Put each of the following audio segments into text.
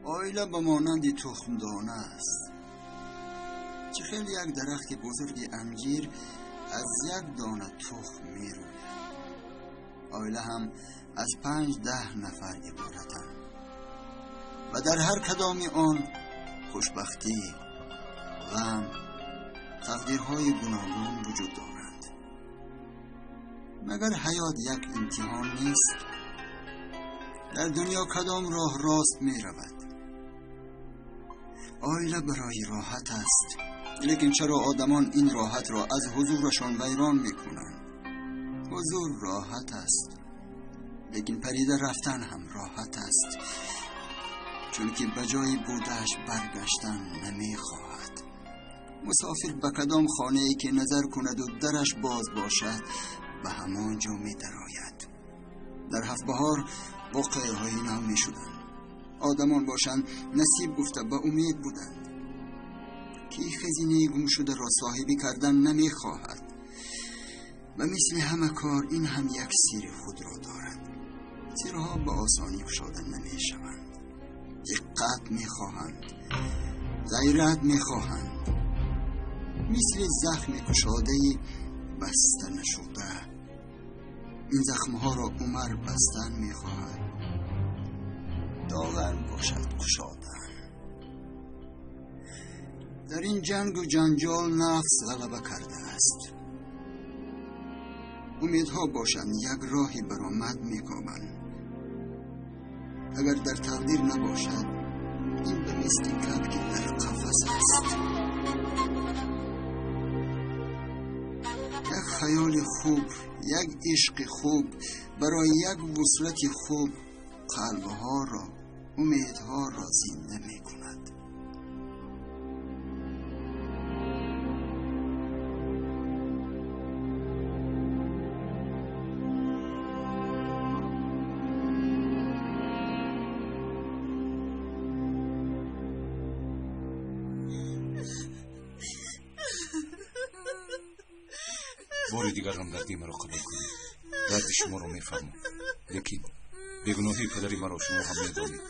آیله به مانندی تخمدانه است. چه خیلی یک درخت بزرگی انجیر از یک دانه تخم می روید. آیله هم از 5-10 نفر عبارتند و در هر کدام آن خوشبختی، غم، تقدیرهای گوناگون وجود دارند. مگر حیات یک امتحان نیست؟ در دنیا کدام راه راست می رود؟ آیله برای راحت است، لیکن چرا آدمان این راحت را از حضورشان ویران می کنند؟ حضور راحت است، لیکن پریده رفتن هم راحت است، چون که بجای بودش برگشتن نمی خواهد. مسافر به کدام خانه ای که نظر کند و درش باز باشد به همان جا می درآید. در 7 بهار واقعه های نو می شدند. آدمان باشند نصیب گفته به امید بودند که خزینه گم شده را صاحبی کردن نمی خواهد و مثل همه کار این هم یک سیر خود را دارد. سیرها به آسانی گشاده نمی شوند. دقت می خواهند، غیرت می خواهند، مثل زخم کشاده‌ای بسته نشده. این زخمها را عمر بستن می خواهد، داغن باشد کشادن. در این جنگ و جنجال نفس غلبه کرده است. امیدها باشند یک راهی برآمد می‌کامند. اگر در تقدیر نباشد این به مثل کبک در قفس است. یک خیال خوب، یک عشق خوب برای یک وصلت خوب قلبها را، امیدها را زنده می کند. باری دیگر همدردی مرا قبول کنید. درد شما را میفهمم، لیکن بیگناهی پدری مرا شما هم میدانید.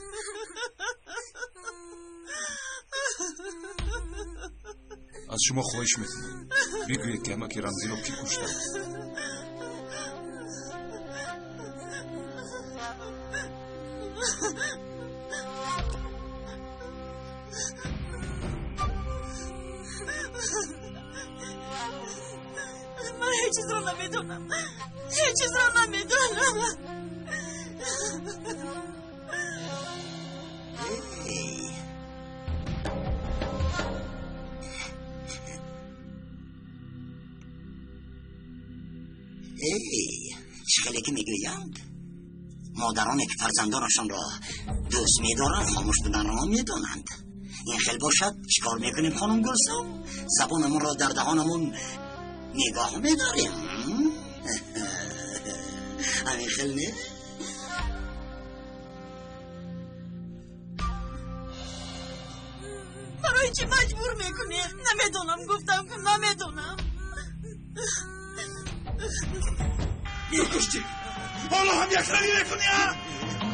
از شما خواهش میکنم بگویید که همه که رمزی را کی کشته است. من هیچ چیز را نمیدونم، هیچ چیز را نمیدونم. چه که میگویند مادرانی که فرزندانشان را دوست میدارند خاموش بودن را میدانند. این خیلی باشد چیکار میکنیم خانم گلسم؟ زبانمون را در دهانمون نگاه میداریم. همین خیلی نه؟ برای چی مجبور میکنی؟ نمیدونم، گفتم که نمیدونم. کشتی حالا هم یک رنی نکنی ها؟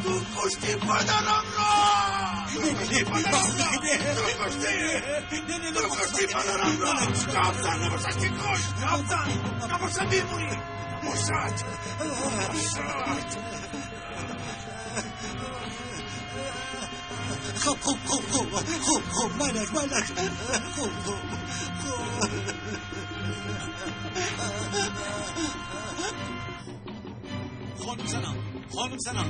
تو کشتی پدرم را، تو کشتی پدرم را. جاب زن نباشد که کش، جاب زن نباشد بیمونی. مشت خوب منش خوب خانم سنم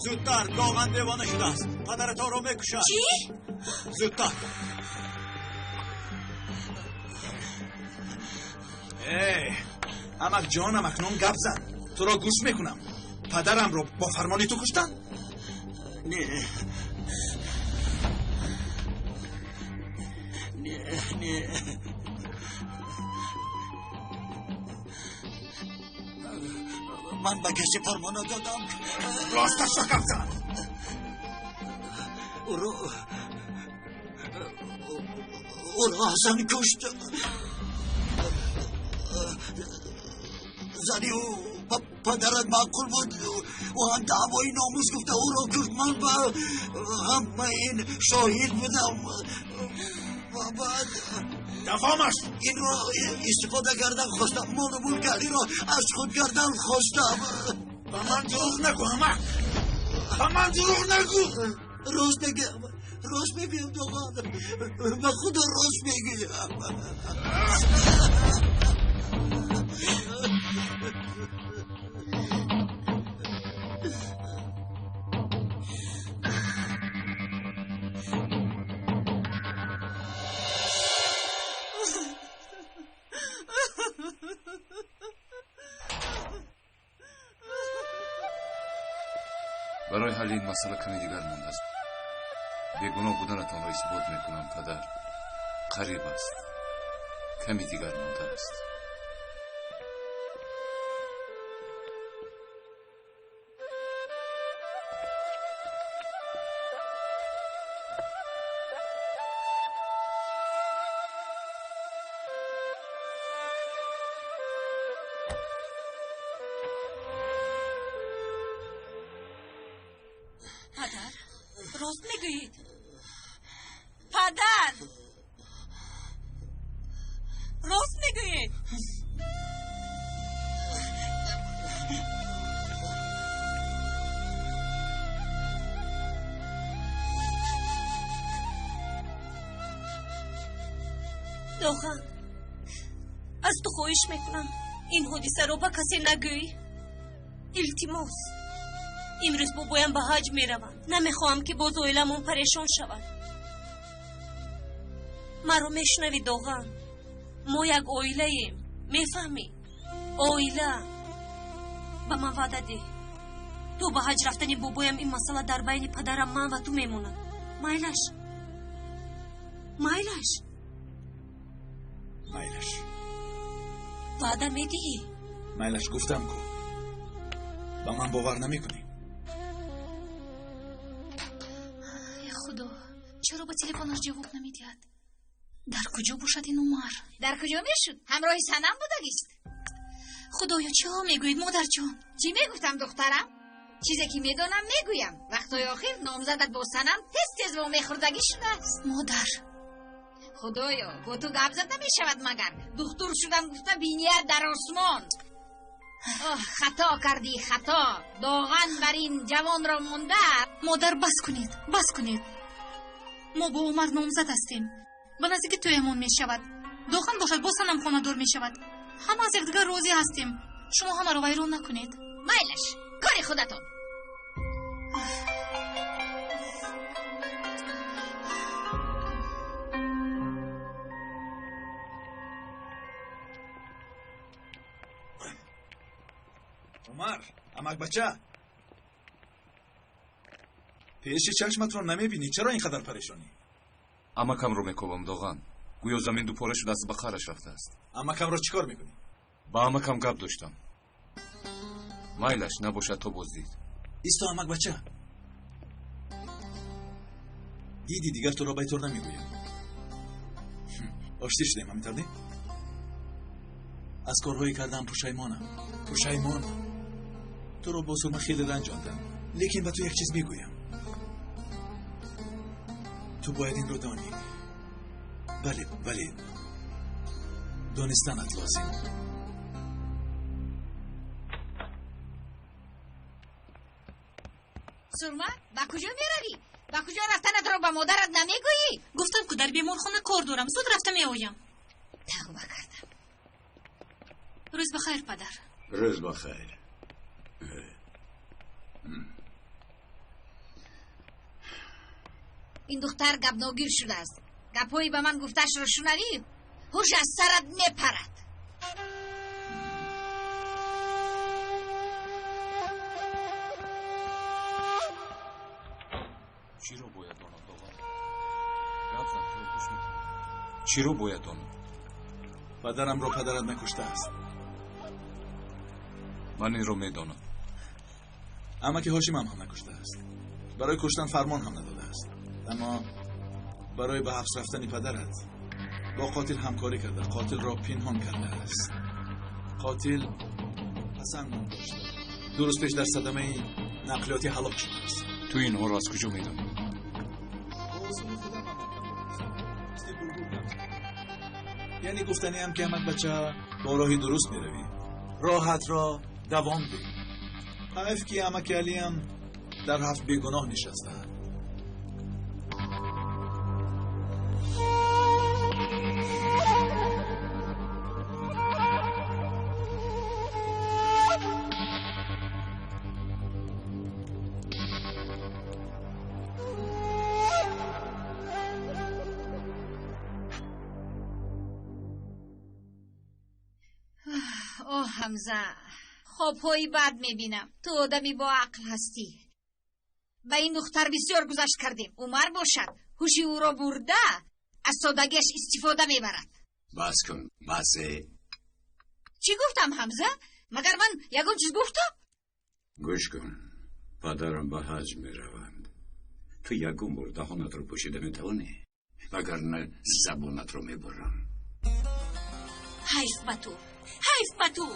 زودتر، داغن دیوانه شده است، پدرتا را میکشد. چی؟ زودتر. امک جانم اکنون گپ زن، تو را گوش میکنم. پدرم را با فرمانی تو کشتن؟ نه من به کسی فرمانه دادم. راستش را گپ زن. او را حسن کشت. زنی او پدرت معقول بود و هم دعوای ناموس گفته او را کرد. من هم این شاهد بودم و بعد دفامش این را استفاده کردن خواستم. مال گری را از خود کردن خواستم. با من دروغ نگو احمق. با من دروغ نگو. راست میگم دوغان. به خدا راست میگم. برای حل این مسئله کمی دیگر مانده است. بیگناه بودنتان را اثبات میکنم پدر. قریب است. کمی دیگر مانده است. پدر راست میگویید. پدر راست میگویید. دوخان از تو خواهش میکنم این حادثه رو به کسی نگوی. التماس. امروز بابایم به حج میروند. نمیخواهم که باز اویلمون پریشان شود. مرا میشنوی دوغان؟ ما یک اویله ایم. میفهمی؟ اویله. به من وعده ده. تو به حج رفتنی بابایم این مسئله در بین پدرم من و تو میمونه. مایلش. وعده میدی؟ مایلش گفتم کو. با من باور نمیکنی. خدا چرا با تلفنش جواب نمیدهد؟ در کجا باشد این عمر؟ در کجا میشد؟ همراه سنم بودگیست. خدایا چه ها میگوید مادر جان؟ چی میگفتم دخترم؟ چیزی که میدونم میگویم. وقتای آخر نامزدت با سنم تست و میخوردگی شده است. مادر خدایا با تو گپ زد نمیشود مگر دختر شدم گفته بینیت در آسمان. خطا کردی خطا. داغن بر این جوان را مونده. مادر بس کنید. ما با عمر نامزد هستیم. به نزدیک تویمون می شود. داغن باشد با سنم خانه دور می شود. همه از یکدیگر راضی هستیم. شما همه رو ویران نکنید. میلش کاری خودتون. عمر امک بچه پیش چشمت رو نمیبینی؟ چرا اینقدر پریشانی؟ امکم رو میکوبم دوغان. گویا زمین دو پاره شده است به خرش رفته است. امکم رو چیکار میکنی؟ با امکم گپ داشتم. مایلش نباشد تو بزدید. ایستا امک بچه. دیدی دیگر تو را بیطور نمیگویم. آشتی شدیم همینطور نی؟ از کارهایی کردم پشیمان. تو رو با سرمه خیلی رنجاندم. لیکن به تو یک چیز میگویم. تو باید این رو دانی. بله دانستنت لازم. سرمه با کجا میروی؟ با کجا رفتنت رو با مادرت نمیگویی؟ گفتم که در بیمارخانه کار دارم. زود رفته میآیم. توبه کردم. روز بخیر پدر. روز بخیر. این دختر گبناگیر شده است. گپایی به من گفتش رو شنوی هوش از سرت میپرد. چی رو باید داند دوغان؟ گپ زن تو گوش میکنم. چی رو باید داند؟ پدرم رو پدرت نکشته است. من این رو میدانم. اما که هاشم هم نکشته است. برای کشتن فرمان هم نداده است. اما برای به حبس رفتن پدرت با قاتل همکاری کرده. قاتل را پنهان کرده است. قاتل حسن نام داشته. 2 روز پیش در صدمه نقلیاتی هلاک شده است. تو اینها رو از کجا میدونی؟ یعنی گفتنی هم که احمد بچه با راهی درست میروی، راحت را دوام بی. حیف که امک علی هم در 7 بیگناه نشسته. حمزه خواب هایی بد میبینم. تو آدمی با عقل هستی. به این دختر بسیار گذشت کردیم. عمر باشد هوشی او را برده از سادگیش استفاده میبرد. بس کن بسه. چی گفتم حمزه؟ مگر من یکم چیز گفتم؟ گوش کن، پدرم به حج میروند. تو یکم بار دهانت رو پوشیده میتوانی، وگرنه زبونت رو میبرم. حیف به تو، حیف به تو.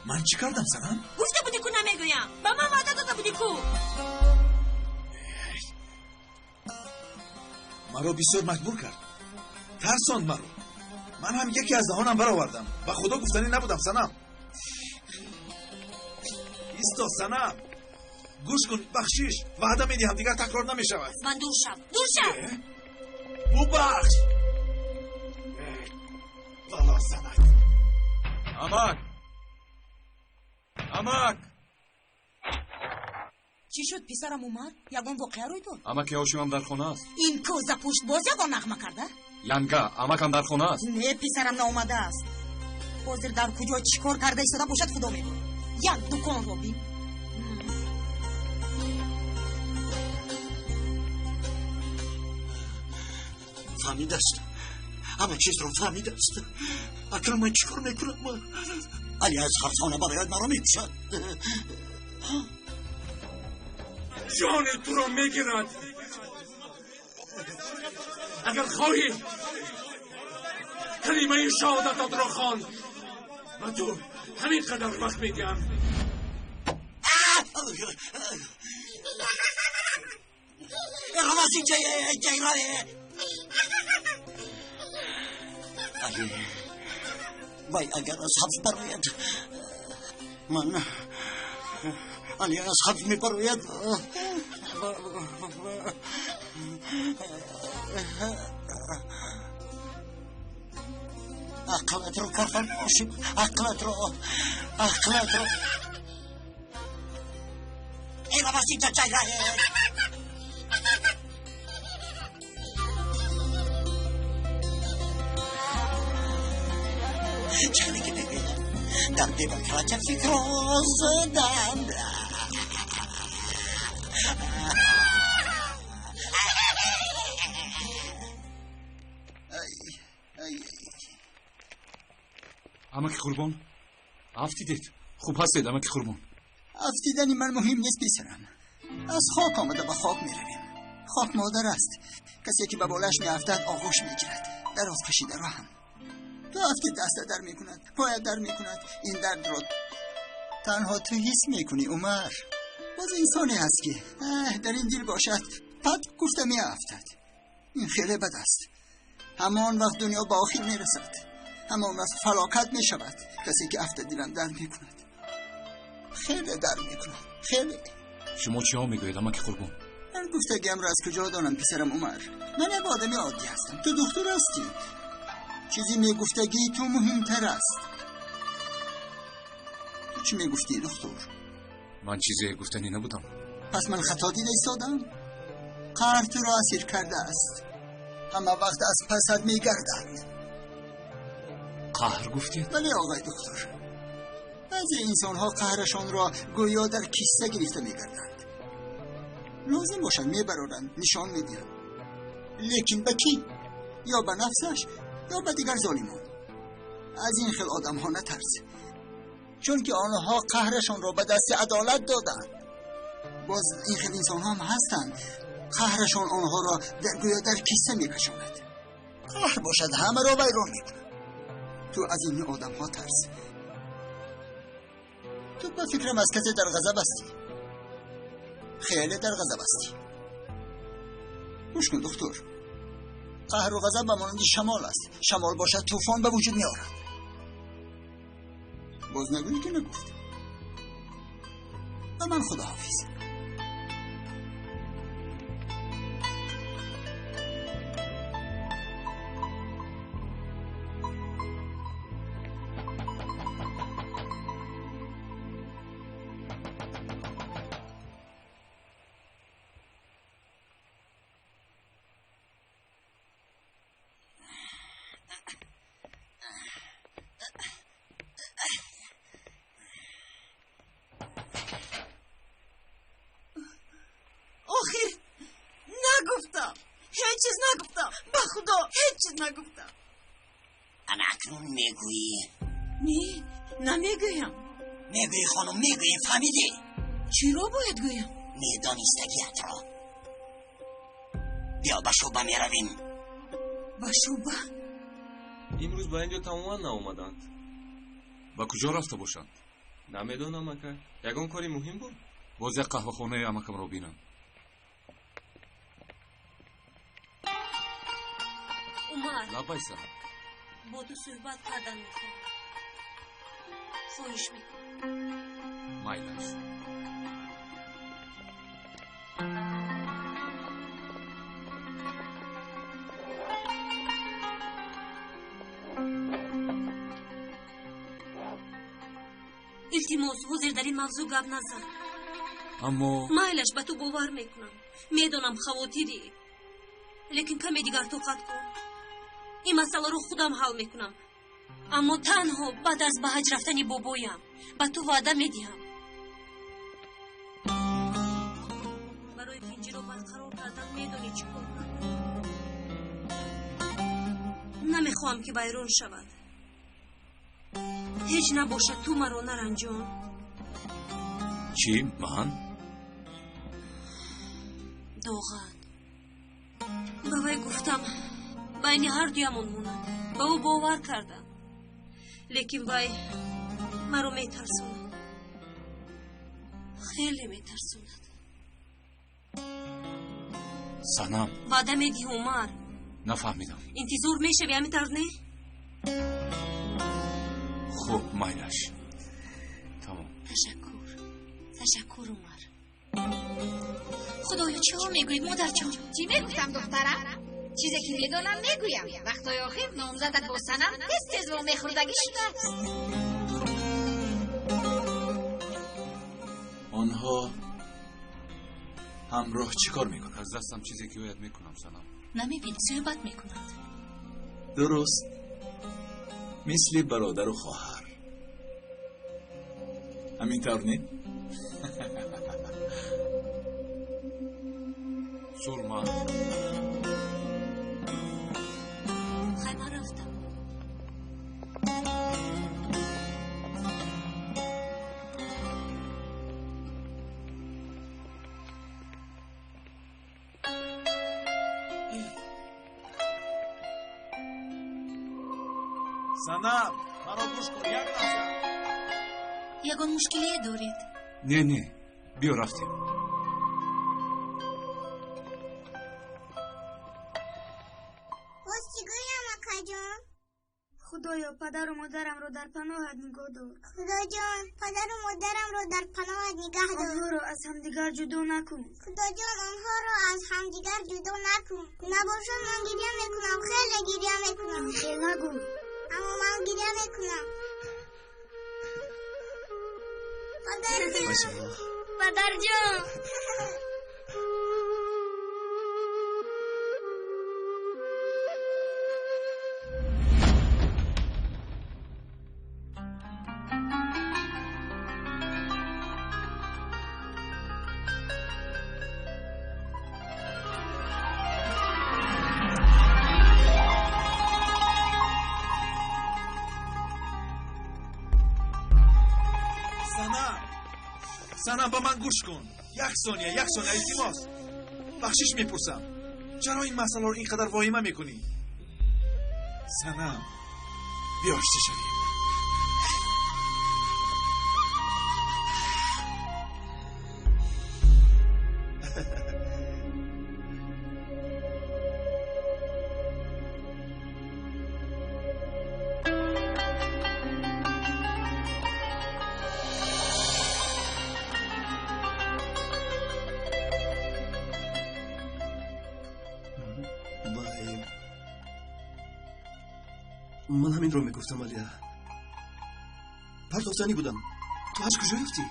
من چی کردم سنم؟ گفته بودی کو نمیگویم. با من وعده داده بودی کو. مرا بسیار مجبور کرد، ترساند مرا. من هم یکی از دهانم برآوردم. به خدا گفتنی نبودم سنم. ایستا سنم، گوش کن، بخشیش وعده میدیم دیگر تکرار نمیشود. من دور شم، دور شم. ببخش. والا سنک. امک چی شد پسرم اومد؟ یگان واقعه روی داد. امک هاشم هم در خونه است. این کوزه پشت باز یگان نغمه کرده؟ ینگا امک هم در خونه است. نه پسرم ناومده است. حاضر در کجا چیکار کرده ایستاده باشد خدا میدونه. یک دکان رو بین. فهمیده است، همه چیز رو فهمیده است. اکنون من چیکار میکنم؟ علی از حرفانه برایت مرا میکشد. جان تو را میگیرد. اگر خواهی کلمه شهادتت را خوان و تو همین قدر وقت میدیم. رواسی جیرانه علی، وای اگر از حفظ براید من علی از حفظ می براید. عقلت رو کافر باشیم، عقلت رو ای رواسی جیرانه. چلی که بگویم در دموکراتی فکر رو زدم. امک قربان افتیدید. خوب هستید امک قربان؟ افتیدنی من مهم نیست پسرم. از خاک آمده به خاک میرویم. خاک مادر است. کسی که به بالش میافتد آغوش میگیرد. دراز کشیده را هم تو هفته دست در میکند، پایت در میکند. این درد رو تنها تو حس میکنی عمر. باز انسانی هست که در این دل باشد پد گفته میافتد. این خیلی بد است. همان وقت دنیا با آخر میرسد، همان وقت فلاکت میشود. کسی که افته دلم در میکند، خیلی در میکند، خیلی. شما چی ها میگوید امک قربان؟ من گفتگیم را از کجا دانم پسرم عمر؟ من یک آدمی عادی هستم، تو دکتر هستی. چیزی میگفتگی تو مهمتر است. تو چی میگفتی دکتر؟ من چیزی گفتنی نبودم. پس من خطا دیده ایستادم؟ قهر تو را اسیر کرده است، اما وقت از پسد میگردد. قهر گفتید؟ بله آقای دکتر. بعضی انسان ها قهرشان را گویا در کیسه گرفته میگردند. لازم باشد میبرارند، نشان میدهند. لیکن به کی؟ یا به نفسش یا به دیگر ظالمان. از این خیل آدم ها نترس، چون که آنها قهرشان را به دست عدالت دادند. باز این خیل انسان هم هستند قهرشان آنها را گویا در کیسه میکشاند. قهر باشد همه را ویران میکند. تو از این آدم ها ترس. تو با فکرم از کسی در غضب هستی، خیلی در غضب هستی. گوش کن دکتر، قهر و غضب مانند شمال است. شمال باشد طوفان به وجود می آورد. باز نگویی که نگفت. و من خداحافظ. نگفتم. انا اکنون میگویی؟ نه نمیگویم. میگویی خانم، میگویی، فهمیدی؟ چرا باید گویم؟ میدانستگیت را. بیا به شعبه میرویم. به شعبه؟ امروز با اینجا تماما ناومدند. با کجا رفته باشند؟ نمیدانم اکا. یگان کاری مهم بود. باز یک قهوه خانه امکم را بینم. عمر، لبایسم با تو صحبت کردن میخوام. خواهش میکنم. مایل است. التماس حضور در این موضوع گپ نزن. اما مایلش به تو باور میکنم. میدونم خواطری، لیکن کمی دیگر توقف کن. این مسئله رو خودم حل میکنم. اما تنها بعد از به حج رفتن بابایم به تو وعده میدهم برای پنجره رو برقرار کردن میدونی چی کار کنم. نمیخوام که بیرون شود. هیچ نباشد تو مرا نرنجان. چی؟ من؟ دوغن به وی گفتم بین هر دویمون موند. به او باور کردم، لیکن وی مرا میترسوند. خیلی میترسوند. سنم بعد میگی عمر. نفهمیدم. انتظار میشه به همین طرز نه؟ خوب مایلش. تمام. تشکر عمر. خدایا چه ها میگوید مادر جان؟ چی میگفتم دخترم؟ چیزی که میدونم میگویم. وقتای آخر نامزدت با سنم تیز و میخوردگی شده است. آنها همراه چی کار میکنند؟ از دستم چیزی که باید میکنم سنم. نمیبینی صحبت میکنند. درست مثل برادر و خواهر. همینطور نه؟ سلما خیمه رفتم. سنم مرا گوش کن. یک لحظه. یگان مشکلی دارید؟ نه بیا رفتیم. باز چی گویم اکا جان؟ خدایا پدر و مادرم رو در پناهت نگاه دار. خدا جان پدر و مادرم رو در پناهت نگه دار. آنها رو از همدیگر جدا نکن. خدا جان آنها رو از همدیگر جدا نکن. نباشد من گریه میکنم، خیلی گریه میکنم. خیلی نگو. اما من گریه میکنم. پدر جان، پدر جان. سنم با من گوش کن. یک ثانیه التماس. بخشش میپرسم. چرا این مسئله رو اینقدر واهمه میکنی؟ سنم بیا آشتی شویم. من همین رو میگفتم علیا. پرتافتنی بودم. تو از کجا رفتی؟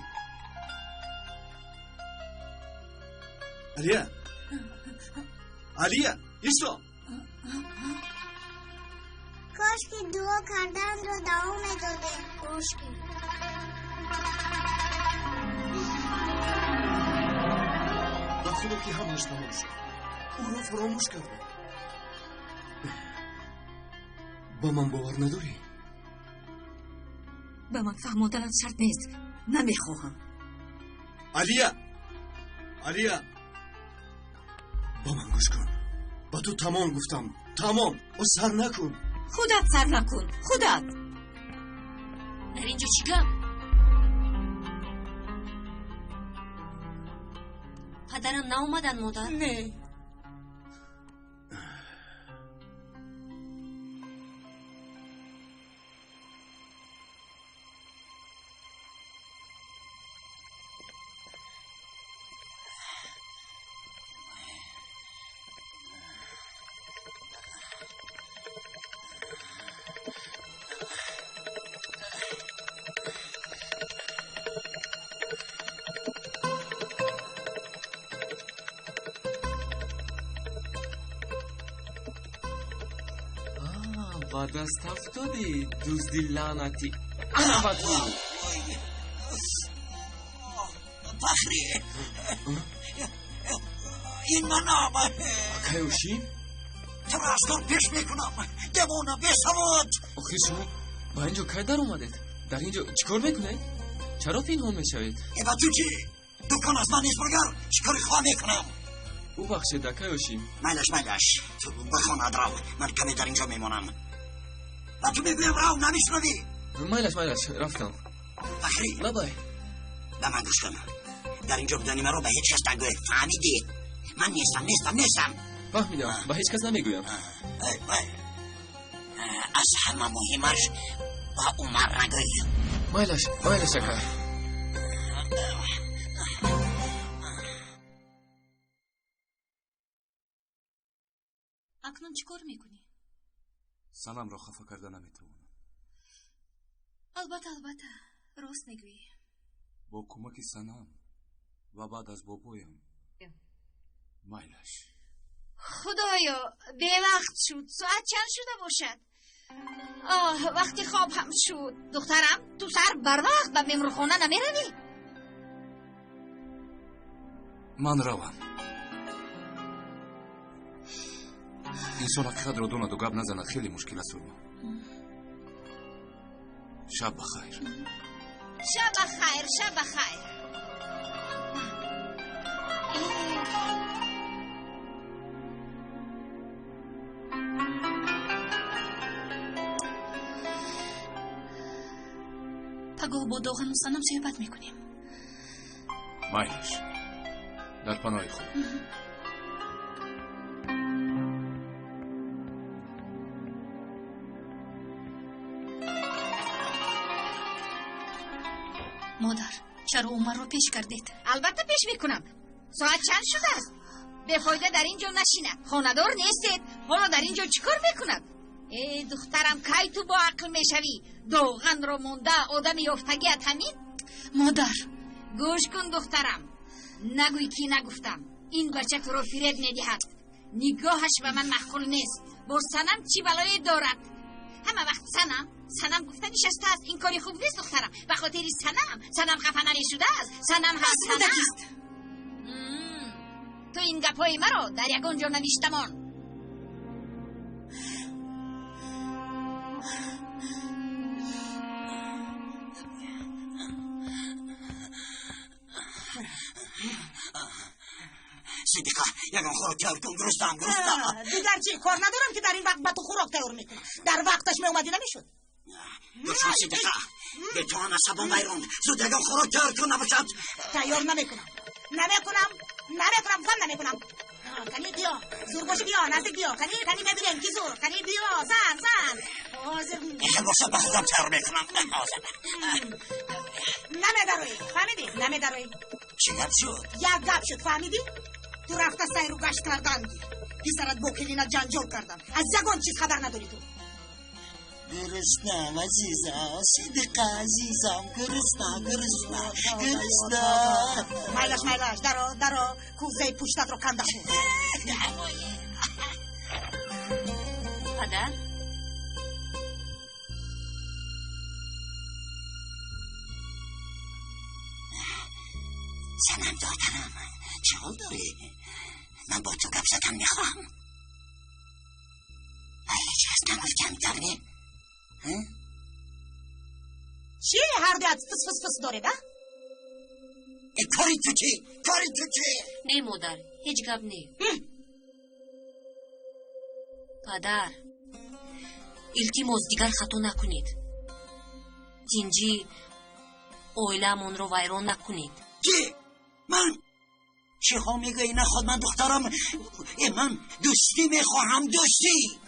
علیا. علیا ایستا. کاش که دعا کردن رو دوام داده. کاش که به خدا که همش تمام شد. او رو فراموش کردم. با من باور نداری؟ به من فهماندنت شرط نیست. نمیخواهم. علیا. علیا. با من گوش کن. با تو تمام گفتم. تمام. و سر نکن. خودت سر نکن. خودت. در اینجا چیکار؟ پدرم ناومدن مادر؟ نه. با دست افتادی دزدی لعنتی. انا با تو. فخری این منام. کیوشی؟ تو را از کار پیش میکنم. دمونا بیسواد. آخه شما با اینجا که در اومدید؟ در اینجا چیکار میکنید؟ چرا پنهان میشوید؟ ایوا تو چی؟ دکان از من نیست برگر. چیکاری خواه میکنم؟ او بخشید دکایوشی. میلش تو بخوان درو. من کمی در اینجا میمونم. و تو میگویم راو نمیشنوی. میلش رفتم. فخری لبای به من گوش کن. در اینجا بودنی من رو به هیچ کس نگوی. فهمیدی؟ من نیستم. فهمیدم. به هیچ کس نمیگویم. از همه مهمش با عمر نگوی. میلش شکر. اکنون چیکار میکنی؟ سنم را خفه کرده نمیتونم. البته راست میگویی. با کمک سنم و بعد از بابایم میلش. خدایا به وقت شد. ساعت چند شده باشد؟ وقتی خواب هم شد. دخترم تو سر بر وقت به مهمانخانه نمیروی؟ من روم. انسان حقیقت رو دوند و گپ نزند خیلی مشکل است. شب بخیر. شب بخیر. پگاه با داغن و سنم صحبت میکنیم. میلش در پناه خود. مادر چرا عمر رو پیش کردید؟ البته پیش میکنم. ساعت چند شده است؟ به فایده در اینجا نشینه. خاندار نیستید. حالا در اینجا چیکار میکند؟ ای دخترم کی تو با عقل میشوی؟ داغن رو مونده آدم یافتگیت همین؟ مادر گوش کن دخترم. نگوی کی نگفتم. این بچه تو رو فریب ندهد. نگاهش به من معقول نیست. با سنم چی بلایی دارد؟ همه وقت سنم گفته نشسته است. این کاری خوب نیست دخترم. به خاطر سنم خفه نشده است. سنم هست سنم. تو این گپای مرا در یگان جا نوشتمان. صدیقه یکم خوراک تیار کن. گرستم دیگر چی کار ندارم که در این وقت با تو خوراک تیار میکنم. در وقتش می اومدی نمیشد. گرشم صدیقه به تو هم عصبان بیرون. زود یکم خوراک تیار کن نباشد. تیار نمیکنم گفتم نمیکنم. کنی بیا زور باشه بیا نزدیک بیا. کنی ببینیم کی زور. کنی بیا زن حاضر این باشه به خودم تیار میکنم. نمیداروی فهمیدی؟ نمیداروی چی گپ شد؟ یک گپ شد فهمیدی؟ تو رفته سیر و گشت کردن. پسرت با کلینا جنجال کردن. از یگان چیز خبر نداری تو. گرسنم عزیزم صدق عزیزم گرسنم مایلاش درو کوزه پشتت رو کنده خود پدر سنم دادرم چه حال داری؟ من با تو گپ زدن میخوام هیچ کس نگفت کمتر نیم چیه هر دیت فس داره ده؟ کاری تو چی؟ نه مادر هیچ گپ نه پدر التماس دیگر خطا نکنید جنجی اویلمون رو ویران نکنید چی؟ من؟ چی ها میگه اینه خود من دخترم من دوستی میخواهم دوستی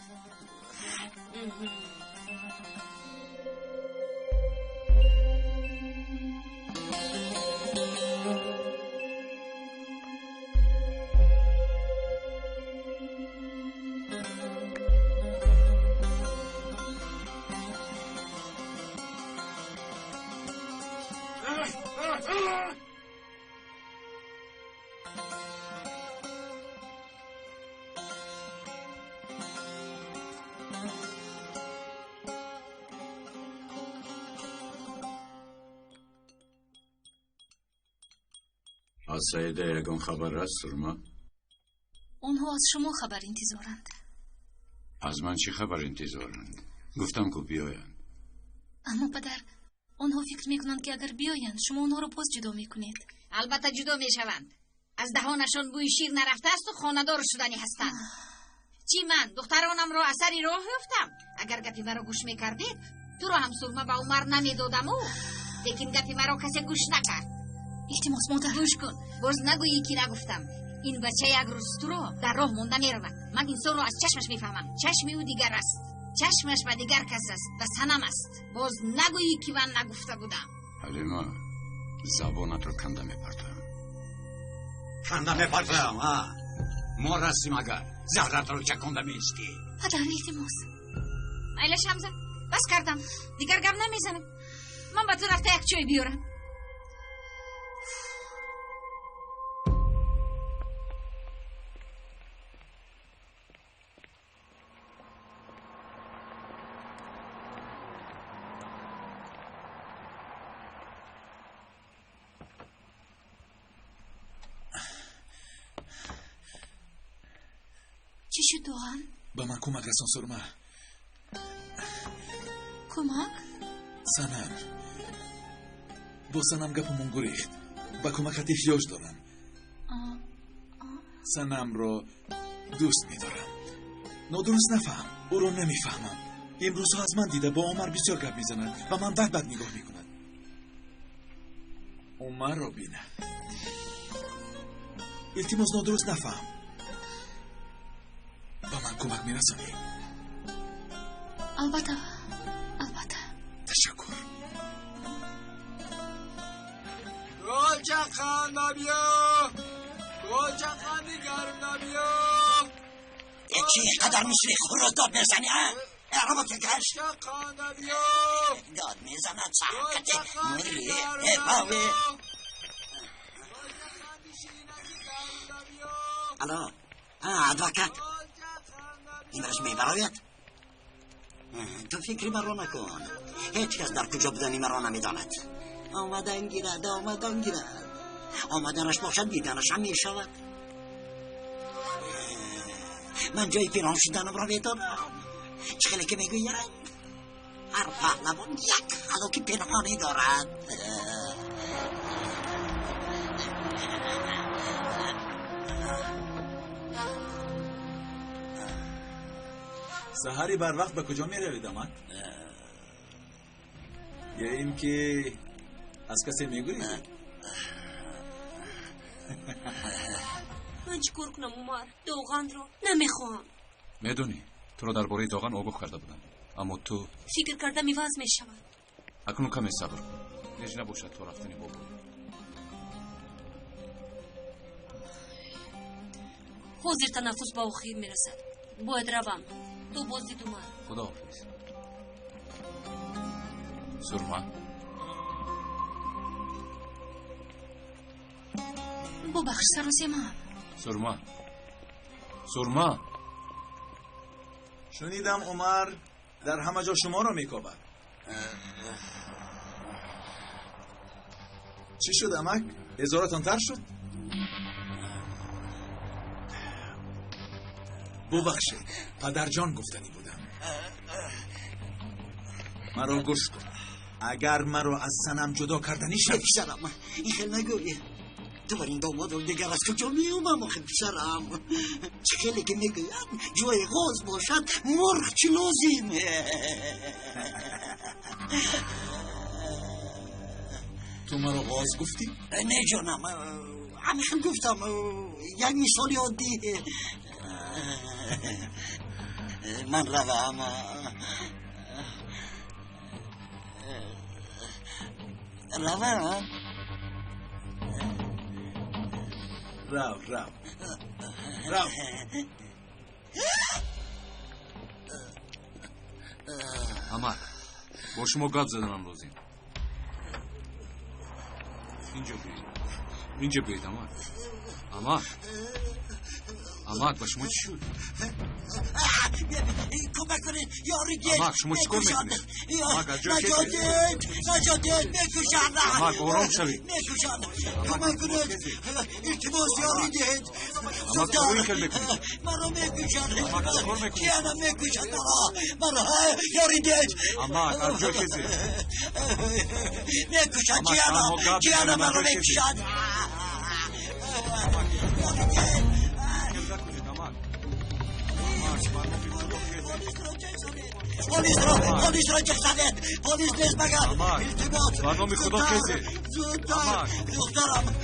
از سعیده یگان خبر است سرما؟ اونها از شما خبر انتظارند. از من چی خبر انتظارند؟ گفتم که بیایند. اما پدر اونها فکر میکنند که اگر بیایند شما اونها رو باز جدا میکنید. البته جدا میشوند. از دهانشان بوی شیر نرفته است و خانه‌دار شدنی هستند. چی من دخترانم را اثری راه یافتم؟ اگر گپی مرا گوش میکردید تو را هم سرما به عمر نمیدادم لیکن گپی مرا کسی گوش نکرد. التماس مادر گوش کن باز نگویی که نگفتم. این بچه یک روز تو را در راه مونده میرود. من انسان را از چشمش میفهمم. چشم او دیگر است، چشمش به دیگر کس است و صنم است. باز نگویی که من نگفته بودم. حلیما زبانت رو کنده میپرتم. ما رستیم اگر زهرت رو چکنده میستی. پدر التماس ایلا شمزه بس کردم دیگر گپ نمیزنم. من به تو رفته یک چای بیارم. چی شد دوغان؟ به من کمک رسان سرما. کمک؟ سنم با سنم گپمون گریخت. به کمکت احتیاج دارم. سنم را دوست میدارم. نادرست نفهم او را نمیفهمم. امروزها از من دیده با عمر بسیار گپ میزند و من بد نگاه میکند. عمر را بینه. التماس نادرست نفهم. با من کمک میرسانی؟ البته تشکر. گلچخان نبیا دیگر نبیا. یکی قدر میشوی خورو داد میزنی ها؟ رو کش داد میزند ساکتی موری باوی. الو ادوکت این برش میبراید. تو فکری مرا نکن. هیچ کس در کجا بودنی مرا نمیداند. آمدن گیرد آمدنش باشد دیدنش هم میشود. من جای پیران شدنم را میدانم. چخیلی که میگوید هر پهلوان یک هلاکی پنهانی دارد. سحری بر وقت به کجا می روید آمد؟ یا این که از کسی می گویید؟ من چیکار کنم عمر؟ دوغان رو نمیخوام. میدونی تو رو درباره دوغان آگاه کرده بودم اما تو فکر کردم میواز میشود. اکنون کمی صبر کن. هیچ نباشد تو رفتنی بابا. حاضر تنفس با آخر میرسد. باید روم. تو بازدید اومد. خدا حافظ. سرما ببخش سروسیما. سرما شنیدم عمر در همه جا شما را میکوبد. چی شد امک؟ هزارتان تر شد؟ ببخشید پدرجان گفتنی بودم. مرا گوش کن. اگر مرا از سنم جدا کردنی شد پسرم این خیلی نگویی. تو بر این داماد رو دیگر از کجا میومم آخه پسرم؟ چه خیلی که میگویم جای غاز باشد مرغ چی لازمه؟ تو مرا غاز گفتی؟ نه جانم همه خیلی گفتم یک مثالی عادی. من روم رو امک با شما گپ زدنم لازم. اینجا بیایید امک با شما چی شد؟ کمک کنید یاری گید. امک شما چی کار میکنید؟ امک از جا نجاتید میکشند. امک آرام شوید. میکشند کمک کنید التماس یاری دید. امک چطوری کل میکنید؟ مرا میکشند. امک چطور میکنید؟ کیانا میکشند مرا یاری دید. امک از جا کسی میکشند کیانا مرا میکشند. پلیس را چه زنید؟ پلیس نیست مگر التماس برنامه خدا کسی زودتر دخترم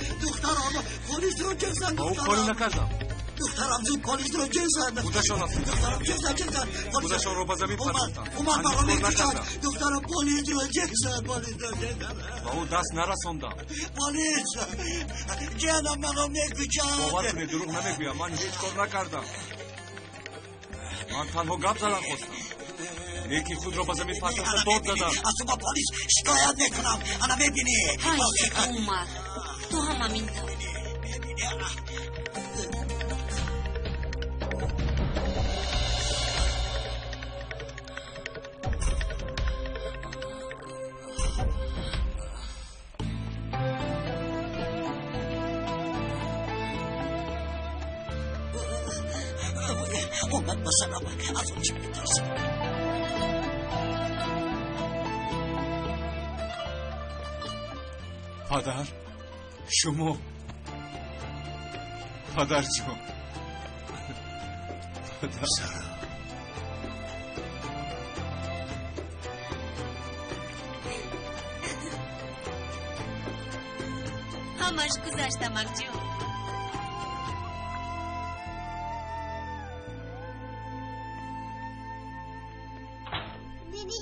پلیس را چه زن؟ با او کاری نکردم دخترم زود پلیس را چه زن؟ خودشان هستم دخترم چه زن؟ خودشان رو با زمین پرستم اومد برا میکشد. دخترم پلیس را چه زن؟ با او دست نرساندم. پلیس جانم مرا میکشد. باور کنید دروغ نمیگویم من هیچ کار نکردم. من تنها گپ زدن خواستم. یکی خود را با زمین پرستم داد زدم. از تو با پلیس شکایت میکنم. انا میبینی های عمر تو هم همینطور. اومد بسرم از اون چی میترسم. پدر شما پدر جان پدر همش گذشت امک جون.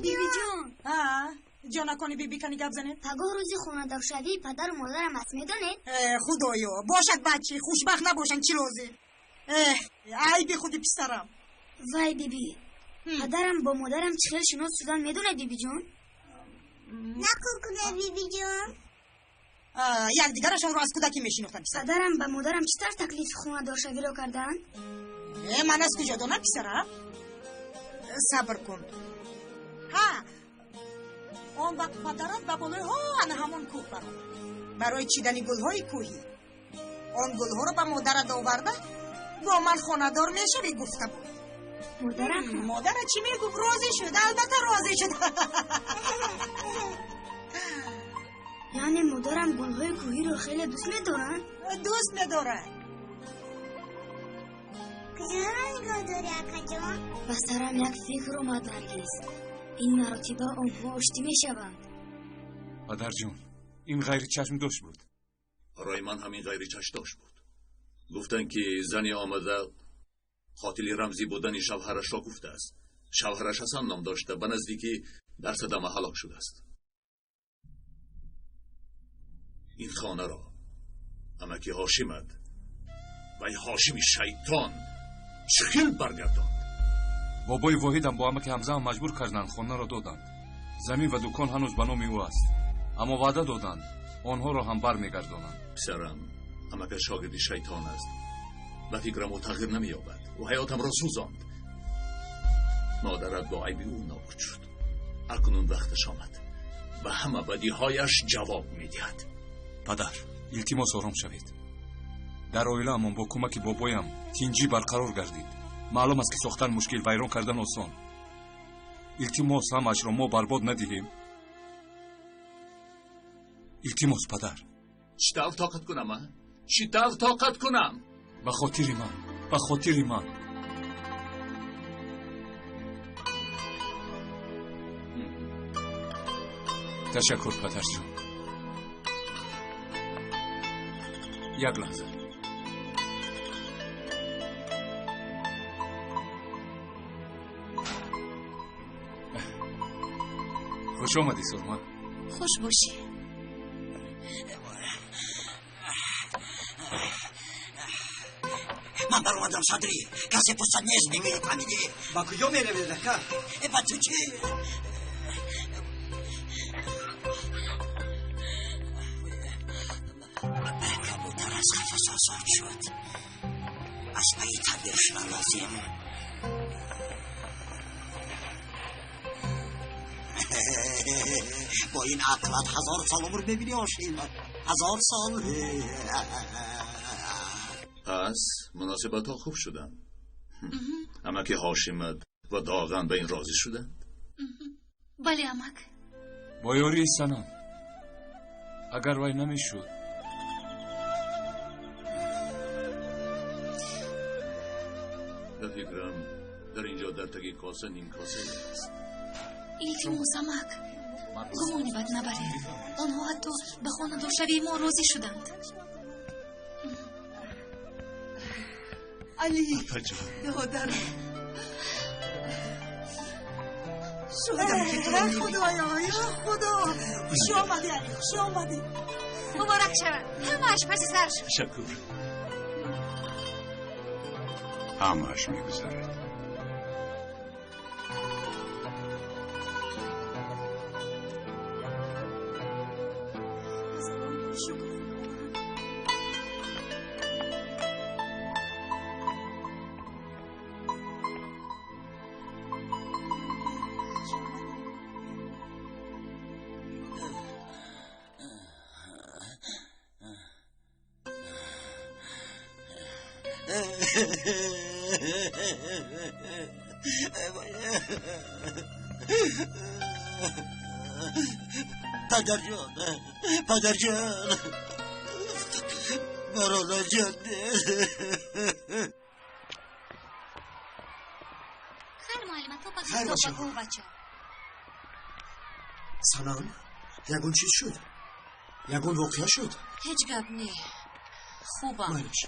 بیبی جون جا نکنی بیبی کنی گپ زنید؟ پگاه روزی خونه دار شوی پدر و مادرم هست میدانید؟ خدایا باشد بچه خوشبخت نباشن چی روزی؟ ای بی خودی پسرم. وای بیبی پدرم با مادرم چخیل شناس شدن میدونه بیبی جون؟ نکن کنه بیبی جون. یک دیگرشان رو از کودکی میشناختن پسر. پدرم با مادرم چطور تکلیف خونه دار شوی رو کردن؟ من از کجا دانم پسرم؟ صبر کن. آن وقت پدرت به بالای همون کوه برآمد برای چیدن گلهای کوهی. آن گلها رو به مادرت آورده با من خانه‌دار میشوی گفته بود. مادرت چی میگفت؟ راضی شد. البته راضی شد. یعنی مادرم گلهای کوهی رو خیلی دوست میدارن؟ دوست میدارن. کجا را نگاه داری اکا جان؟ به سرم یک فکر اومد نرگیز. این مراتبه آنها آشتی میشوند. پدر جون این غیر چشم داشت بود. برای من همین غیر چشم داشت بود. گفتن که زنی آمده قاتل رمزی بودن شوهرش را گفته است. شوهرش حسن نام داشته به نزدیکی در صدمه هلاک شده است. این خانه را امکی هاشمت و این هاشمی شیطان چخیل برگرداند. بابای واحدم با امک حمزه هم مجبور کردن خانه را دادند. زمین و دکان هنوز به نام او است، اما وعده دادند آنها را هم برمیگردانند. پسرم، امک شاگردی شیطان است و فکرم او تغییر نمییابد و حیاتم را سوزاند. مادرت با عیب او نابود شد. اکنون وقتش آمد و همه بدیهایش جواب میدهد. پدر، التماس آرام شوید. در اویله امان با کمک بابایم تینجی برقرار گردید. معلوم است که ساختن مشکل، ویران کردن آسان. التماس همش را ما برباد ندهیم. التماس پدر. چطور طاقت کنم؟ چطور طاقت کنم؟ به خاطر من، به خاطر من. تشکر پدر جان. یک لحظه. خوش آمدی سرما. خوش باشی. من بر اومدم صدری، کسی پستن نیست میگه فهمیدی؟ با کجا میره دکه؟ با تو چی؟ کبوتر از قفس آزاد شد. از پای تبیرش لازم. با این عقلت 1000 سال عمر ببینی آشیم. 1000 سال. پس مناسبت ها خوب شدن. اما که هاشمت و داغن به این راضی شدن؟ بله امک. با یاری سنم اگر وای نمیشد به فکرم در اینجا در تگی کاسه نیم کاسه است. التماس امک، گمانی بد نبرید. آنها حتی به خانه شوی ما راضی شدند. علی دادرم شدم که خدایا یا خدا. خوش آمدی علی، خوش آمدی. مبارک شود. همه‌اش پس سر شد. شکر. همه‌اش میگذرد. پدر جان، پدر جان، برادر جان. خیر معلمه تو خیر بچه. سلام. یگون چیز شد؟ یگون واقعا شد؟ هیچ گپ نی. خوبم. مالش.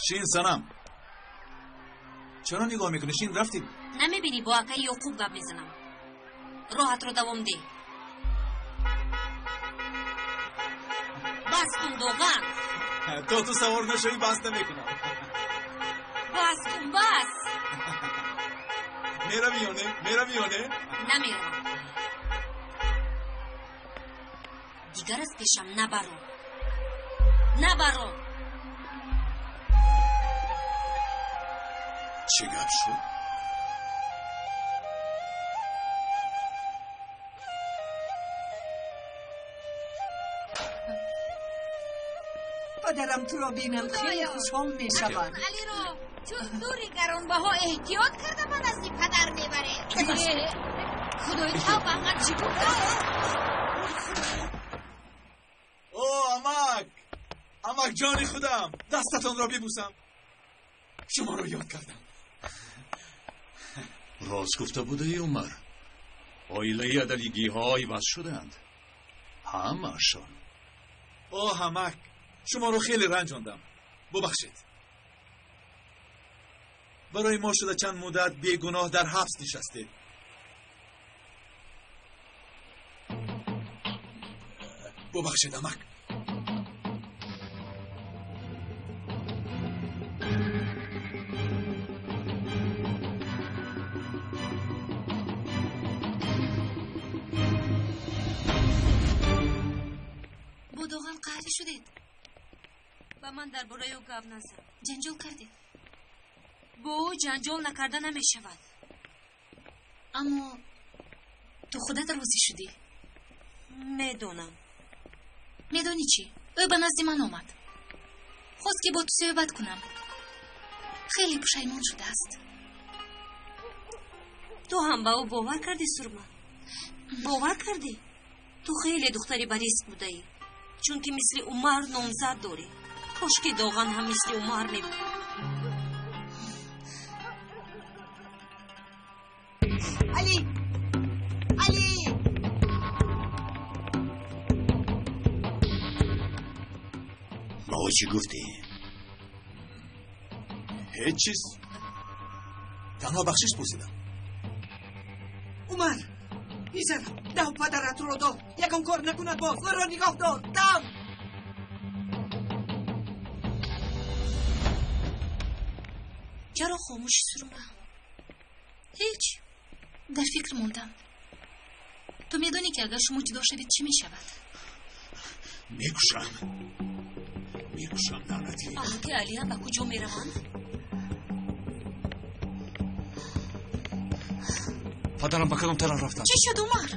شین سنم، چرا نگاه میکنی؟ شین رفتیم. نمیبینی با اکای یعقوب گپ میزنم. راحت رو دوام ده. بس کن دوغن. تو سوار نشوی بس نمیکنم. بس کن بس. میرم میانه؟ نمیرم. دیگر از پیشم نبرو. چه گپ شد؟ پدرم تو را بینم خیلی خوشحال می شود. علی رو چون دوری گرانبها احتیاط کرده من از این پدر میبره. خدای تو بانقدر چی بود؟ امک جان خودم، دستتان را ببوسم. شما رو یاد کردم. راست گفته بوده ای عمر. آیله عدلیگی های بس شدند. همه‌شان. امک، شما رو خیلی رنجاندم. ببخشید. برای ما شده چند مدت بیگناه در حبس نشستید. ببخشید امک. بودوغان قهری شدید. با من در برای او گپ نزن. جنجال کردید. با او جنجال نکردن نمی شود. اما تو خودت راضی شدی؟ میدونم. میدونی چی؟ او به نزد من آمد. خواست که با تو صحبت کنم. خیلی پشیمان شده است. تو هم با او باور کردی سرما؟ باور کردی؟ تو خیلی دختری بریسک بوده ای. چون که مثل عمر نامزد داری. کاش که دوغان هم مثل عمر می بود. علی با او چی گفتی؟ هیچ چیز. تنها بخشش پرسیدم. عمر بیزر ده پدرت رو دار یکم کار نکند باز را نگاه دار دم. چرا خاموشی سرما؟ هیچ. در فکر موندم. تو میدونی که اگر شما جدا شدید چی میشود؟ میکشم لعنتی. آه که علی هم با کجا میروند؟ پدرم به کدام طرف رفتن؟ چی شد عمر؟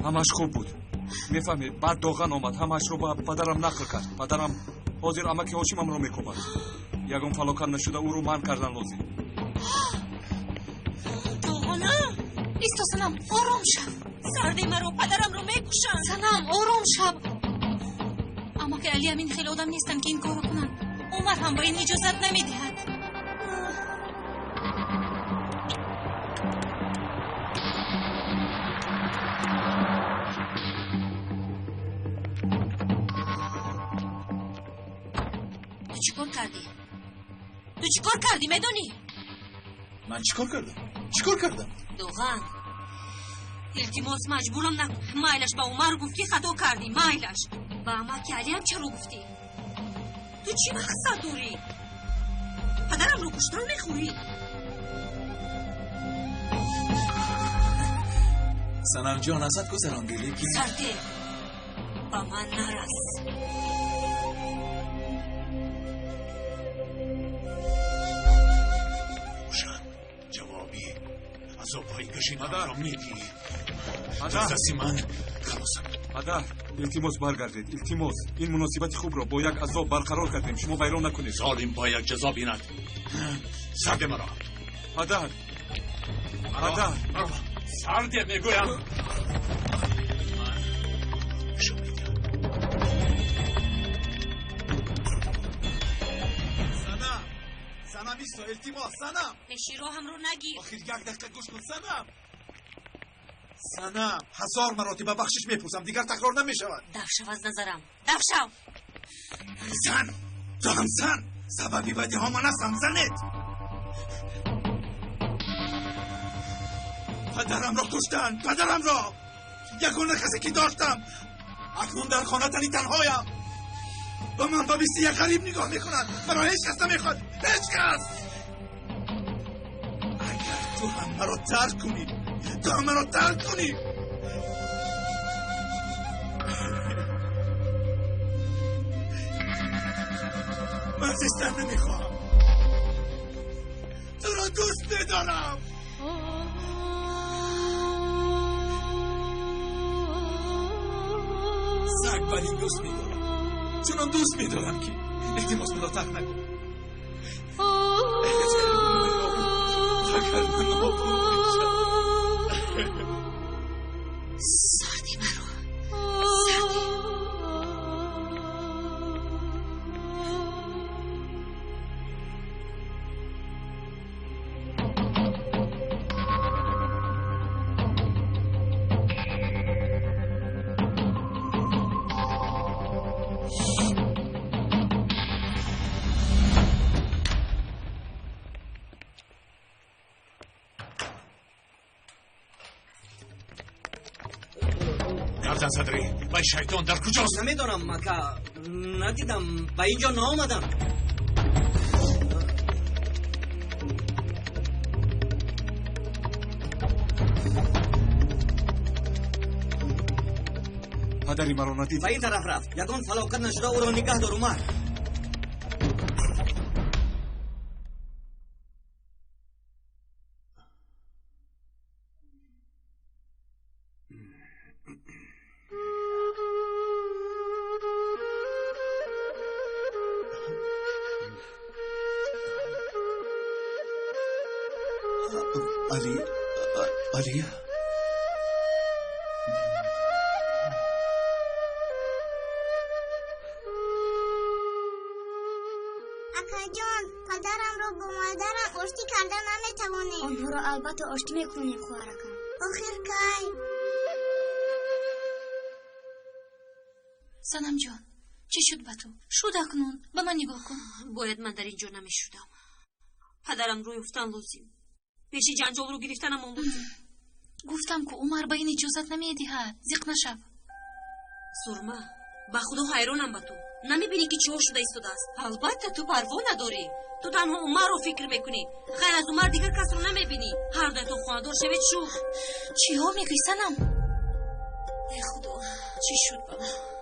همش خوب بود. میفهمی بعد دوغان آمد همش رو با پدرم نقل کرد. پدرم حاضر امک هاشمم رو میکوبد. یگم فلاکن نشده او رو من کردن لازم. دوغانه ایستا سنم آرام شو. سردی مرا پدرم رو میکشن. سنم آرام شو. اما که علی امین خیلی آدم نیستن که این کارو کنن. عمر هم با این اجازت نمیدهد. تو چیکار کردی؟ تو چیکار کردی میدونی؟ من چیکار کردم؟ دوغان التماس مجبورم نکن. مایلش با عمر گفتی خطا کردی. مایلش با اما که علی هم چرا گفتی؟ تو چی مقصد داری؟ پدرم رو کشتن میخوری؟ سنم جان ازت گذراندی لیکن سرده با من نرس. جوابی عذابهایی کشیدم را میگی. دستی من خلاصم. پدر التماس برگردید. التماس این مناسبت خوب را با یک عذاب برقرار کردیم. شما ویران نکنید. ظالم با یک جزا بیند. سرده مرا. پدر سرده میگویم. سنم ایستا التماس سنم. پیشی رو هم رو نگیر. آخر یک دقیقه گوش کن سنم 1000 مراتب بخشش میپرسم دیگر تکرار نمیشود. دفشو از نظرم. دفشو. زن تو هم زن. سببی بدی ها من هستم زنت. پدرم را کشتن. پدرم را یگانه کسی که داشتم. اکنون در خانه تنهایم. با من با بیستی یک غریب نگاه میکنن. برای هیچ کس نمیخواد. هیچ کس. اگر تو هم مرا ترک کنی من زیستن نمیخوام. تو را دوست ندارم. سگ ولی دوست میدارم. چونم دوست میدارم که التماس مرا ترک نکن. سردی مرا. مادر صدری و شیطان در کجاست؟ نمیدونم مکا ندیدم به اینجا نآمدم. پدری مرا ندید. به این طرف رفت. یگان فلاکت نشده او را نگه دار عمر. علیا اکا جان پدرم رو با مادرم آشتی کردن نمیتوانیم. آنها را البته آشتی میکنیم خواهرکم. آخر کی؟ سنم جان چی شد به تو؟ شد اکنون به من نگاه کن. باید من در اینجا نمیشدم. پدرم روی افتان لازم. پیشی جنجال رو گرفتنم اون لازم. گفتم که عمر به این اجازت نمیدهد. زیق نشو. سرما با خدا حیرانم به تو. نمیبینی که چه شده ایستاده است؟ البته تو پروا نداری. تو تنها عمر رو فکر میکنی. خیر از عمر دیگر کس رو نمیبینی. هر دوی تو خانه دار شوید شو. چی ها میگی سنم؟ ای خدا چی شد با من؟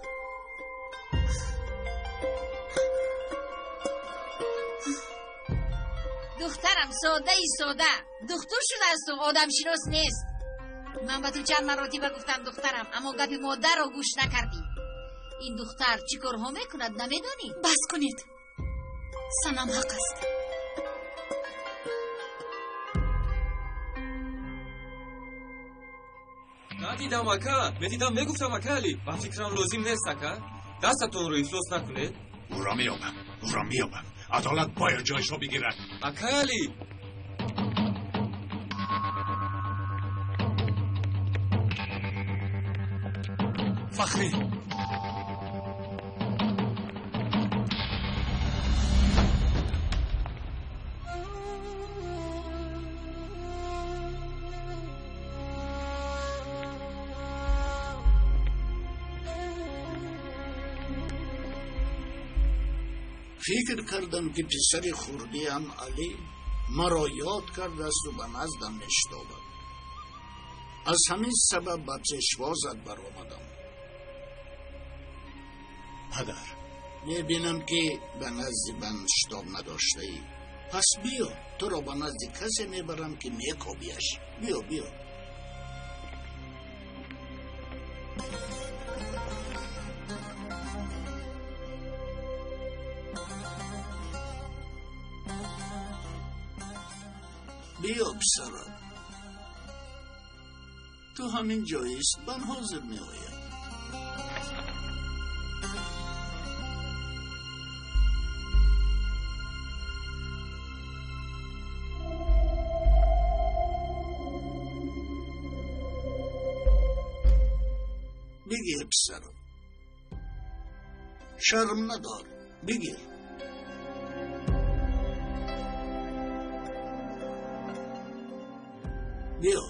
دخترم ساده دختر شده است و آدم شناس نیست. من به تو چند مراتبه گفتم دخترم، اما گپ مادر رو گوش نکردی. این دختر چی کارها میکند نمیدانی؟ بس کنید. سنم حق است. ندیدم اکا. میدیدم میگفتم اکا علی. با فکرم لازم نیست اکا. دستتون رو افلاس نکنید. او را میابم. عدالت باید جایش را بگیرد. اکا علی. فخری فکر کردم که پسر خوردیم علی مرا یاد کرده است و به نزدم نشتابد. از همین سبب به چشوازت برآمدم. پدر میبینم که به نزد من شتاب نداشته ای. پس بیا تو را به نزد کسی میبرم که میکابیش. بیا بیا پسرم. تو همین جاییست من حاضر می آیم. بگیر پسرم. شرم ندار. بگیر. بیا.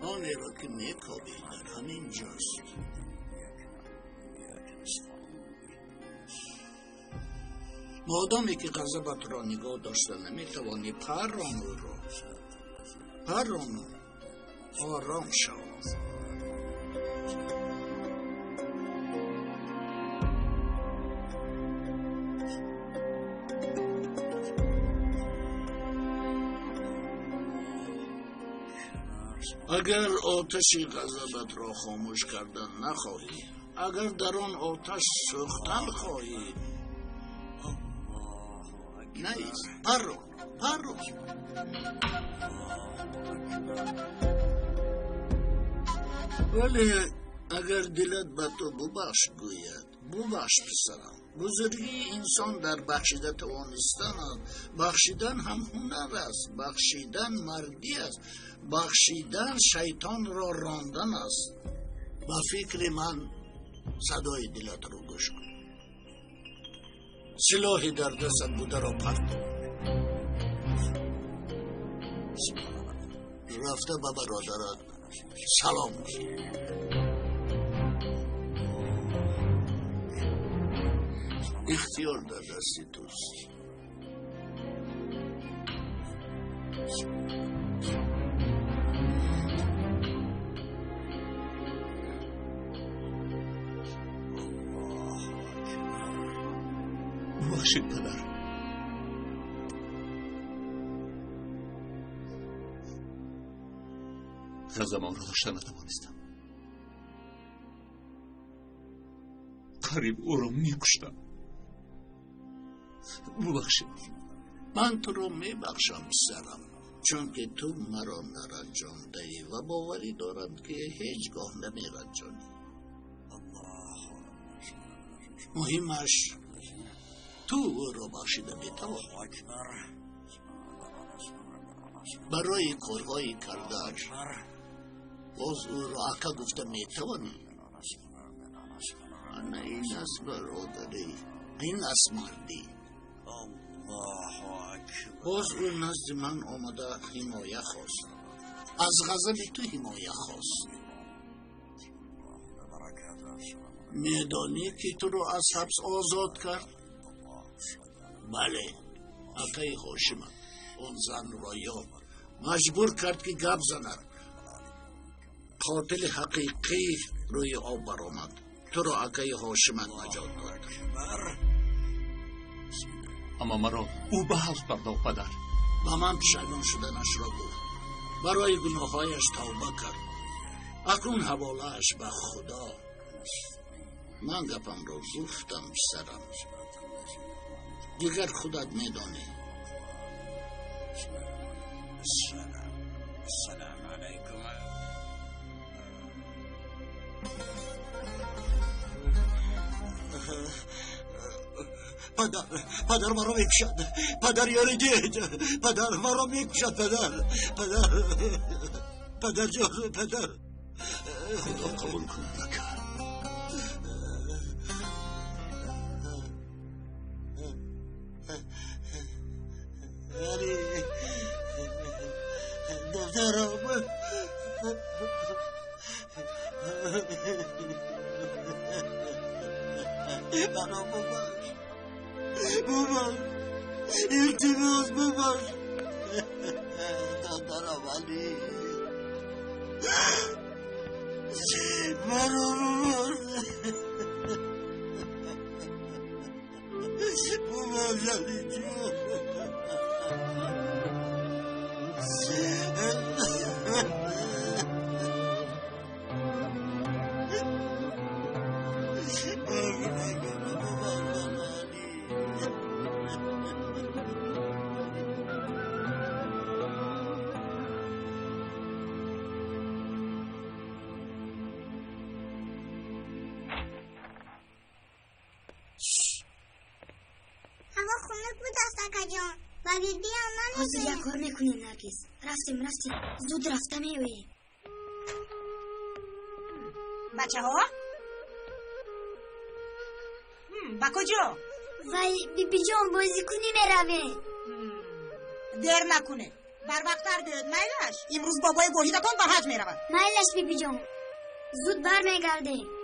آنی را که میکابی در همین جاست. مادامی که غضبت را نگاه داشته نمیتوانی پرانو آرام شو. اگر آتش غضبت را خاموش کردن نخواهی، اگر در آن آتش سوختن خواهی، نیست پرو ولی اگر دلت به تو ببخش گوید، ببخش پسرم. بزرگی انسان در بخشیده توانستن است. بخشیدن هم هنر است. بخشیدن مردی است. بخشیدن شیطان را راندن است. با فکر من صدای دلت رو گوش کن. سلاحی در دستت بوده را پرت کن. رفته به برادرت سلام کن. اختیار در دستی توست. ببخشید پدر. غضبم را داشته نتوانستم. قریب او را میکشتم. ببخشید. من تو را میبخشم سرم، چون که تو مرا نرنجانده ای و باوری دارم که هیچگاه نمیرنجانی. مهمش تو او را بخشیده میتوانی. برای کارهایی کرده‌اش باز او را عکا گفته میتوانی. نه این است برادری، این است مردی. باز او نزد من آمده حمایه خواست، از غضب تو حمایه خواست. میدانی که تو را از حبس آزاد کرد؟ بله، عکای هاشم اون زن را یاد مجبور کرد که گپ زند. قاتل حقیقی روی آب برآمد. تو را عکای هاشم نجات داد. اما مرا او به حبس پرداخت پدر. و من پشیمان شدنش را گفت. برای گناهایش توبه کرد. اکنون حواله‌اش به خدا. من گپم را گفتم سرم. دیگر خودت میدانی. سلام علیکم. پدر مرا میکشد. پدر یاری دید. پدر مرا میکشد. پدر جان. پدر خدا قبول کند نکرد. علی دخترم. منو ببخش. التماس ببخش. دخترم علی منو ببخش. ببخش علی جون. هوا خنک بود است جان و بیبی هم حاضر یک کار میکنیم نرگس. رفتیم زود رفته میویم. بچه ها با کجا؟ وای بیبی جان بازی کنی میرویم. دیر نکنه. بر وقت دید میلش. امروز بابای گوهیدتان به حج میرود. میلش بیبی جان زود بر میگرده.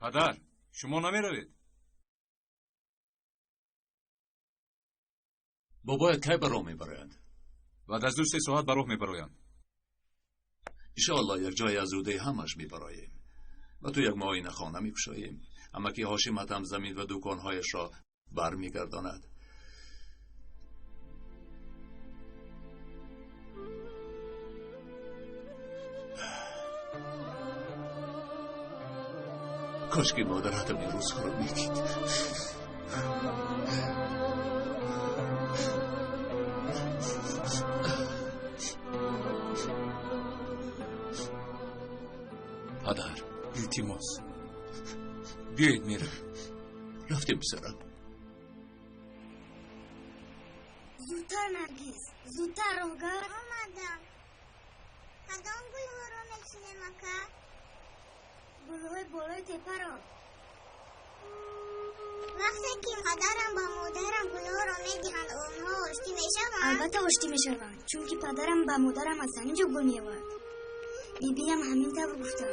پدر شما نمیروید؟ بابایت کی براه میبرند؟ بعد از 2-3 ساعت براه میبرایم. انشاءالله یک جای از روده همش میبراییم و تو یک معاینه خانه میکشاییم. اما که هاشمت هم زمین و دکانهایش را برمیگرداند. کاش که مادرتم این روزها رو میدید. پدر التماس بیایید میرم. رفتیم بسرم. زودتر نرگس زودتر روگر. آمدم. کدام گلها را میچینه مکه؟ گلهای بالای تپه را. وقتی که پدرم با مادرم گلها را میدهند آنها آشتی میشوند؟ البته آشتی میشوند، چون که پدرم با مادرم از همینجا گل میآورد. میبینم همین طور گفتم.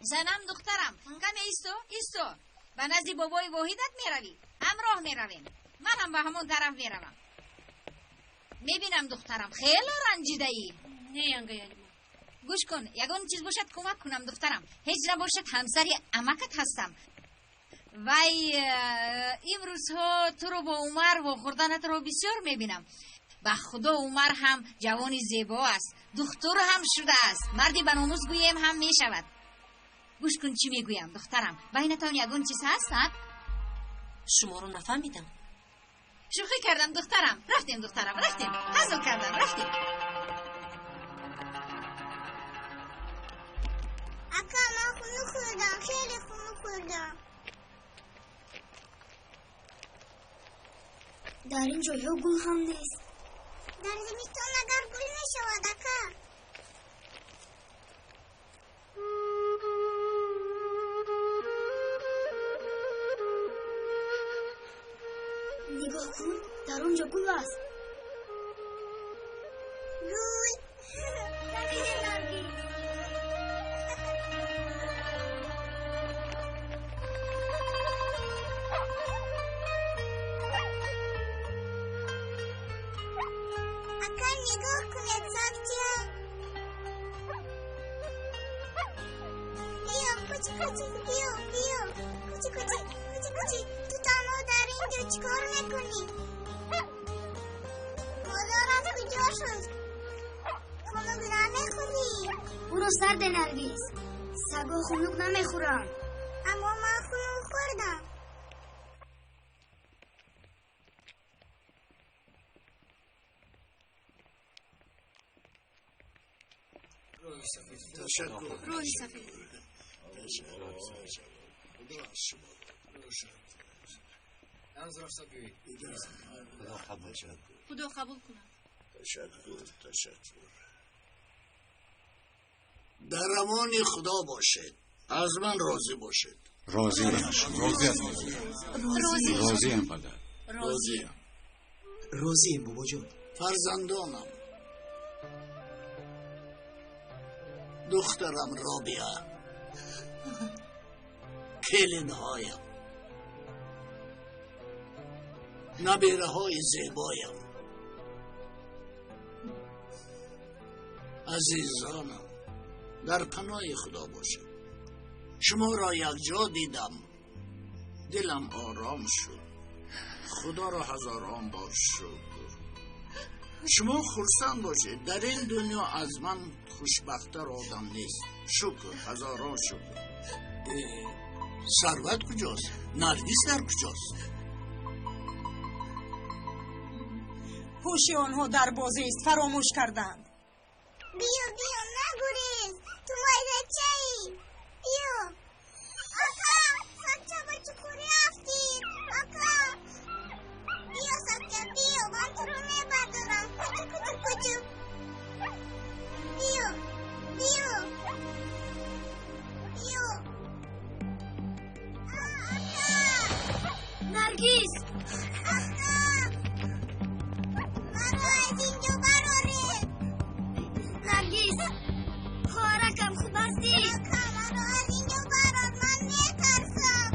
زنم دخترم کم ایستو به نزد بابای واحدت میروی. همراه میرویم. من هم به همون طرف میروم. میبینم دخترم خیلی رنجیده ای. نه ینگه گوش کن، یگان چیز باشد کمک کنم دخترم. هیچ نباشد همسری عمکت هستم. وای امروزها تو رو با عمر و خوردنت رو بسیار میبینم. به خدا عمر هم جوانی زیبا است، دختر هم شده است، مردی به ناموس گویم هم میشود. گوش کن چی میگویم دخترم، بینتان یگان چیز هست؟ شما رو نفهمیدم. شوخی کردم دخترم. رفتیم هزار کردم رفتیم. اکا من خونو خوردم، خیلی خونو خوردم. در این جایها گل هم نیست. در زمستان اگر گل می شود اکا. نگاه کن، در اونجا گل است. گل نگاه کنید ساکتیا. بیا کوچی تو تنها در اینجا چیکار میکنی؟ مادرت کجا شد؟ خنک نمیخوری؟ برو سرد نرگس، سگا خنک نمیخورن. اما من خنک خوردم. روی سفید. خدا قبول کنم. تشکر. در امان خدا باشید. از من راضی باشید. راضی هم پدر. راضیم بابا جان. فرزندانم، دخترم رابعه، کلینهایم، نبیره های زیبایم، عزیزانم، در پناه خدا باشید. شما را یک جا دیدم، دلم آرام شد. خدا را هزاران بار شکر. شما خرسند باشید. در این دنیا از من خوشبخت‌تر آدم نیست. شکر، هزاران شکر. ثروت کجاست؟ نرگس در کجاست؟ هوش آنها در بازی است، فراموش کردند. بیا نگریز، تو مایدچه‌ای. بیا آقا، سکچه با چکوری رفتید. آقا بیا سکچه، بیا من تو رو میبردارم. کچو بیا نرگس، مرا از اینجا برارید. نرگس خواهرکم خوب هستی؟ مرا از اینجا برار، من میترسم.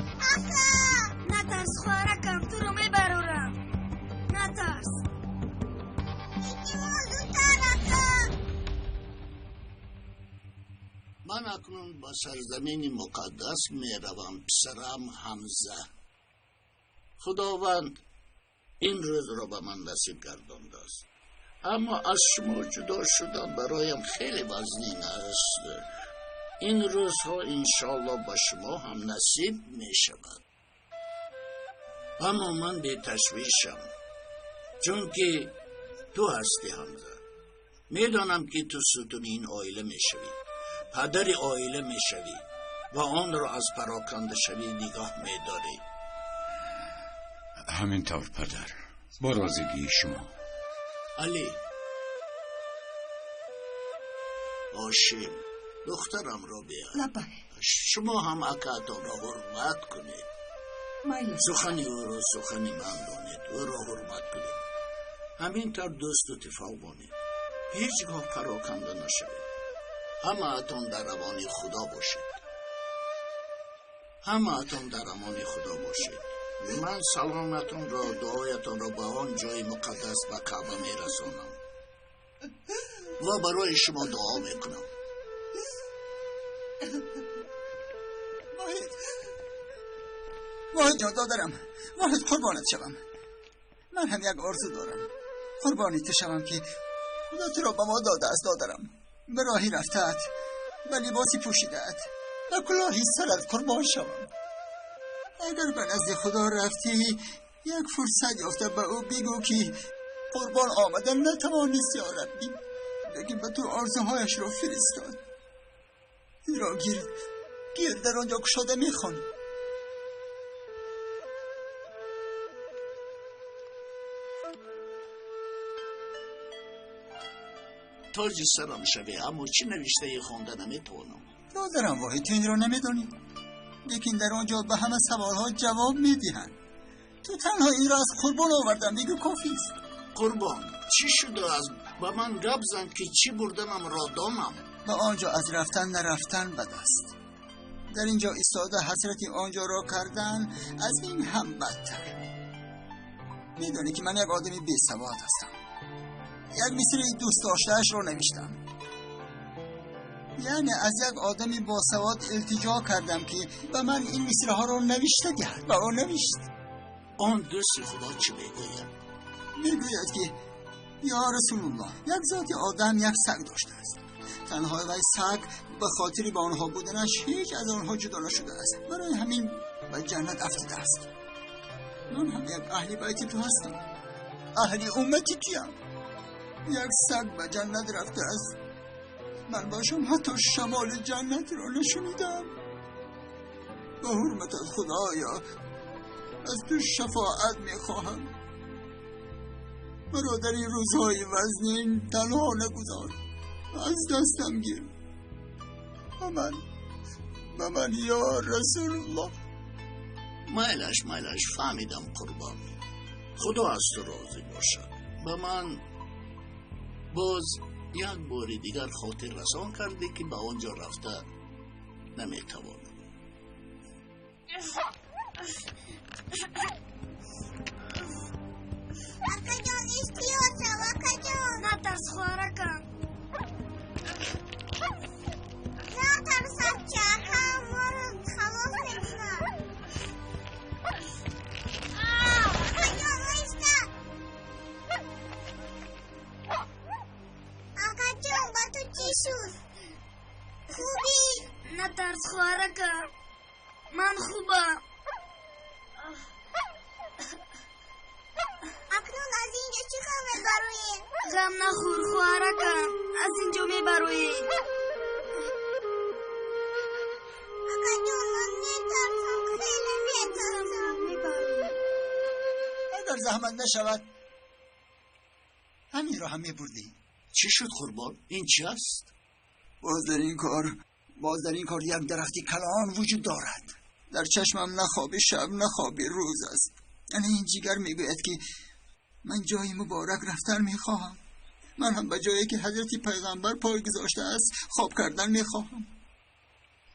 نترس خواهرکم، تو رو میبرارم. نترس. یکی زودتر. من اکنون با سرزمین مقدس میروم. پسرم حمزه. خداوند این روز را به من نصیب گردانده است، اما از شما جدا شدن برایم خیلی وزنین است. این روزها انشالله با شما هم نصیب می شود. اما من به تشویشم، چون که تو هستی حمزه. میدانم که تو ستون این عائله می شوی، پدر عائله می شوی و آن را از پراکنده شوی نگاه می داری. همینطور پدر، با راضیگی شما. علی آشیم دخترم را بیار. شما هم اکاتون را حرمت کنید. سخنی او را سخنی من دانید. او را حرمت کنید. همینطور دوست و اتفاق بانید. هیچگاه پراکنده نشوید. همه اتون در امان خدا باشید. همه اتون در امان خدا باشید. من سلامتون را دعایتون را به آن جای مقدس به کعبه می رسانم و برای شما دعا می کنم. واحد جان دادرم، واحد قربانت شوم. من هم یک آرزو دارم، قربانیت شوم که خدا تو را به ما داده است دادرم. به راهی رفته‌ات، به لباسی پوشیده‌ات، به کلاهی سرت قربان شوم. اگر به نزد خدا رفتی یک فرصت یافته به او بگو که قربان آمدن نتوانست یا ربی، لیکن به تو آرزوهایش را فرستاد. این را گیر در آنجا کشاده میخوان. تاج سرم شوی، اما چی نوشته خونده نمیتونم. دادرم واحد تو این را نمیدانی، لیکن در آنجا به همه سوالها جواب میدهند. تو تنها این را از قربان آوردن بگو کافی است. قربان چی شده از به من رب زن که چی بردنم را دانم؟ به آنجا از رفتن نرفتن بد است. در اینجا ایستاده حسرتی آنجا را کردن از این هم بدتر. میدانی که من یک آدمی بی سواد هستم. یک مصرع دوست داشته‌اش را نوشتم. یعنی از یک آدمی با سواد التجا کردم که به من این مصرع ها را نوشته دهد. به آن نوشت. آن دوست خدا چی میگوید؟ میگوید که یا رسول الله، یک ذات آدم یک سگ داشته است. تنها وی سگ به خاطر با آنها بودنش هیچ از آنها جدا نشده است. برای همین به جنت افتاده است. من هم یک اهل بیت تو هستم، اهل امتی تویم. یک سگ به جنت رفته است، من باشم حتی شمال جنت را نشنیدم. به حرمت خدایا از تو شفاعت میخواهم. مرا در این روزهای وزنین تنها نگذار، از دستم گیر. به من یا رسول الله. مایلش فهمیدم قربان. خدا از تو راضی باشد. به من باز یک بار دیگر خاطر رسان کرده که به آنجا رفته نمیتوانم. اکا جان اشتیاط شو اکا جان. نترس خوارکم. نترس اچه اکا ما رو خلاص نکنم. اکا جان وایستا. اکا جان با تو چی شد؟ خوبی؟ نترس خوارکم. من خوبم. اکنون از اینجا چی خواهد برویم؟ غم نخور خوارکم، از اینجا میبرویم. اکا جان من میترسم، خیلی میترسم. اگر زحمت نشود همین را هم میبردی. چی شد قربان؟ این چی است؟ باز در این کار یک درختی کلان وجود دارد. در چشمم نه خواب شب نه خواب روز است. یعنی این جگر میگوید که من جای مبارک رفتن میخواهم. من هم به جایی که حضرت پیغمبر پای گذاشته است خواب کردن میخواهم.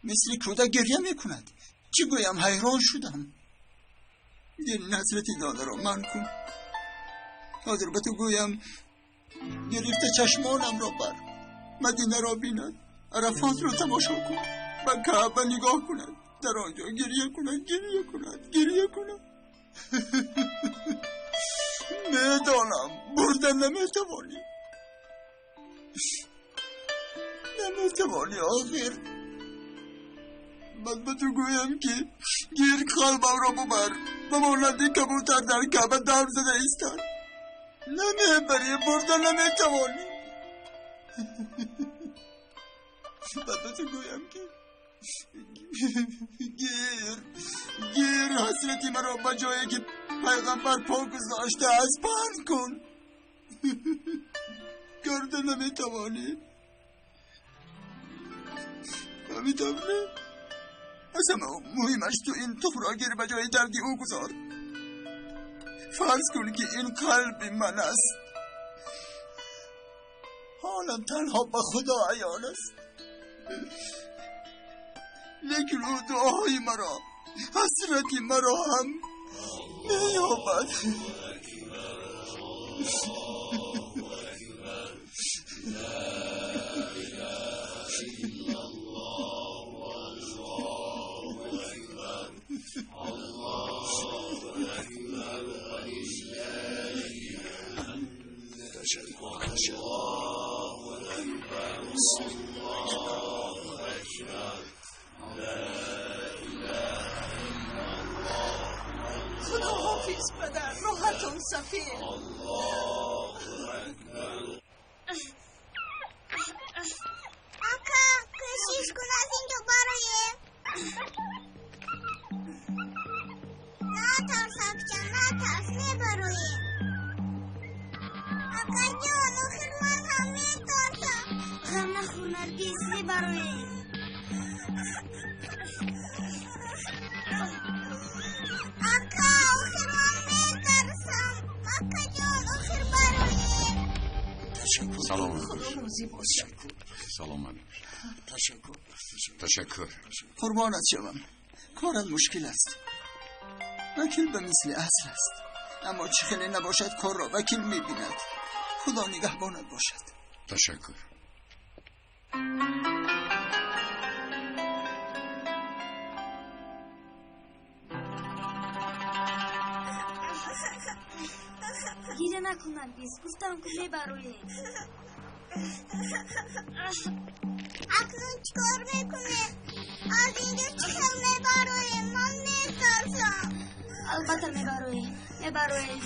مثل کودک گریه میکند. چی گویم؟ حیران شدم. این حضرت داده را من کن. حاضر به تو گویم گرفته چشمانم را بر. مدینه را بیند، عرفات را تماشا کن، به کعبه نگاه کند، در آنجا گریه کند. میدانم بردن نمیتوانی آخر. من به تو گویم که گیر قلبم را ببر. به مانند کبوتر در کعبه دم زده ایستد. نمیبری، بردن نمیتوانی. من به تو گویم که گیر حسرتی مرا به جایی که پیغمبر پا گذاشته از پهن کن. کرده نمیتوانی. نمیتوانی. اصلا مهمش تو این تفراگیر به جای دردی او گذار. فرض کن که این قلب من است. حالم تنها به خدا عیان است، لیکن او دعاهای مرا، حسرتی مرا هم نیابد. خدا حافظ پدر، راحتون سفیر. آقا کشیش کن از اینجا برای نترس اکچان، نترس میبروی. آقا جان آخر من هم میترسم. غم نخور نرگس، میبروی. آقا آخر من میترسم. آقا جان آخر بروی. سلام سلام تشکر. قربانت شوم. کارت مشکل است. وکیل به مثل اصل است، اما چه خیلی نباشد کار را وکیل میبیند. خدا نگهبانت باشد. تشکر. گیره نکن نرگس، گفتم که میبروی. اکنون چکار میکنه؟ از اینجا چکار میبروی؟ من میترسم. البته میبروی، میبروی.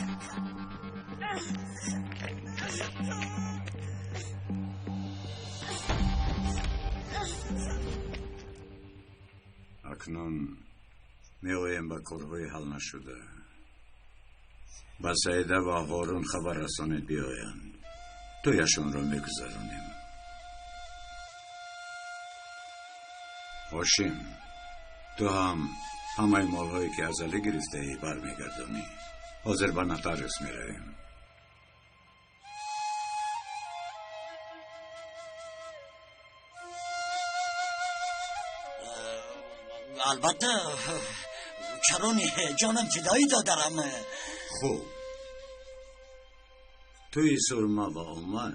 اکنون میگویم به کارهای حل نشده. با سعیده و هارون خبر رسانید بیایند، تویشون را میگذرانیم. هاشم، تو هم همه مالهایی که از علی گرفته ای برمیگردانی. حاضر به نتارس میرویم. البته چرونی جانم فدایی دادرم. خوب، توی سرمه و عمر،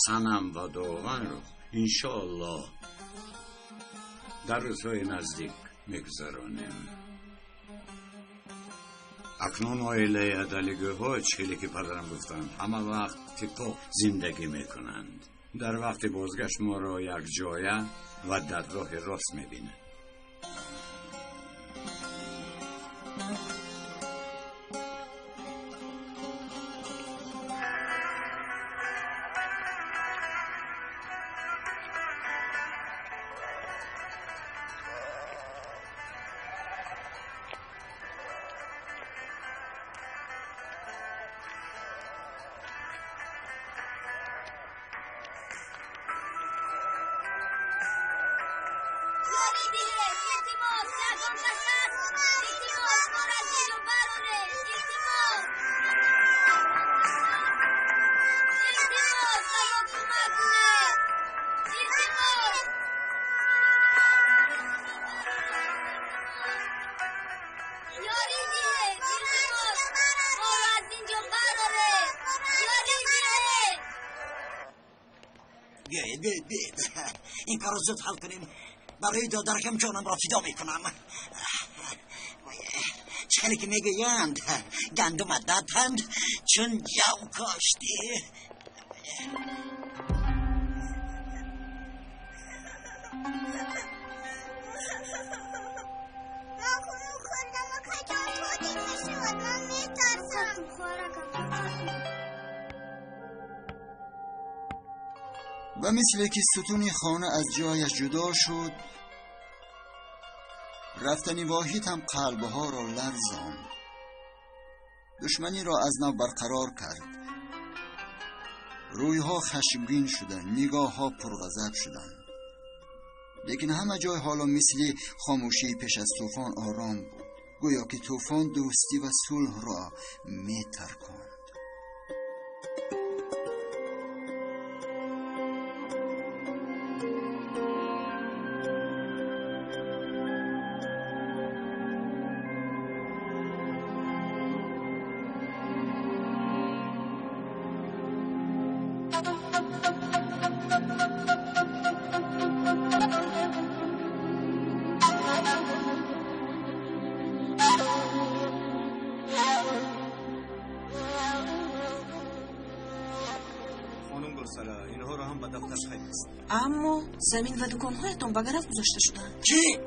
سنم و دوغن رو انشاءالله در روزهای نزدیک میگذرانیم. اکنون آیله عدلیگه ها چیلی که پدرم گفتن همه وقت تیپو زندگی میکنند. در وقت بازگشت ما را یک جایه و در راه راست میبینه. بیاید این کار رو زود حل کنیم. برای دادرکم جانم را فدا میکنم. چخلی که میگویند گندم دادند چون جو کاشتی. و مثل که ستونی خانه از جایش جدا شد، رفتنی واحد هم قلبها را لرزاند. دشمنی را از نو برقرار کرد. رویها خشمگین شدن، نگاه ها پرغضب شدن. لیکن همه جای حالا مثل خاموشی پیش از طوفان آرام بود، گویا که طوفان دوستی و صلح را میترکاند. اینها رو هم به دفتر خیلی. اما زمین و دکانهایتان به گرفت گذاشته شدن. چی؟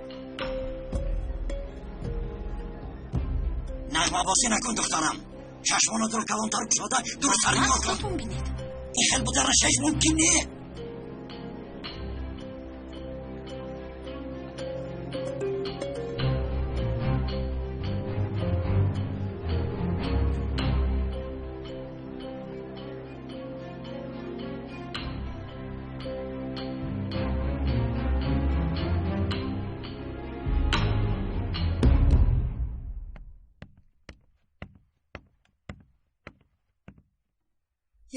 نغمه بازی نکن دخترم. چشمانو در کلانتر شده در سر نگاه کن. خودتون بینید این خیلی بودنش هیچ ممکن نیه.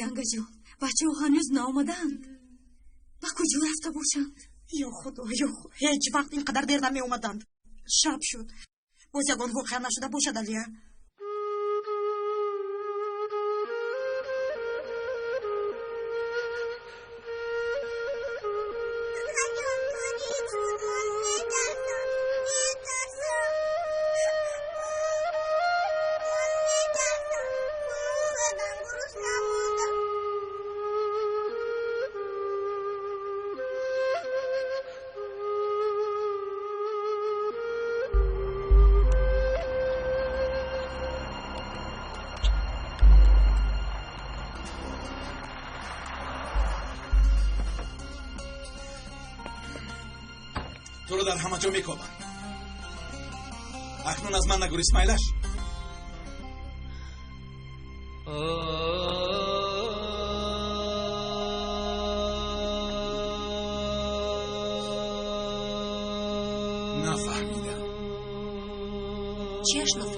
янга ҷон, бачаҳо ҳанӯз наомаданд. ба куҷо рафта бошанд? ё худо, ҳеҷ вақт ин қадар дер намеомаданд. шаб шуд. боз ягон воқеа нашуда бошад, алия? تو رو در همه جا میکوبم. اکنون از من نگو اسماعیلش. نفهمیدم. چیش نفهمیدی؟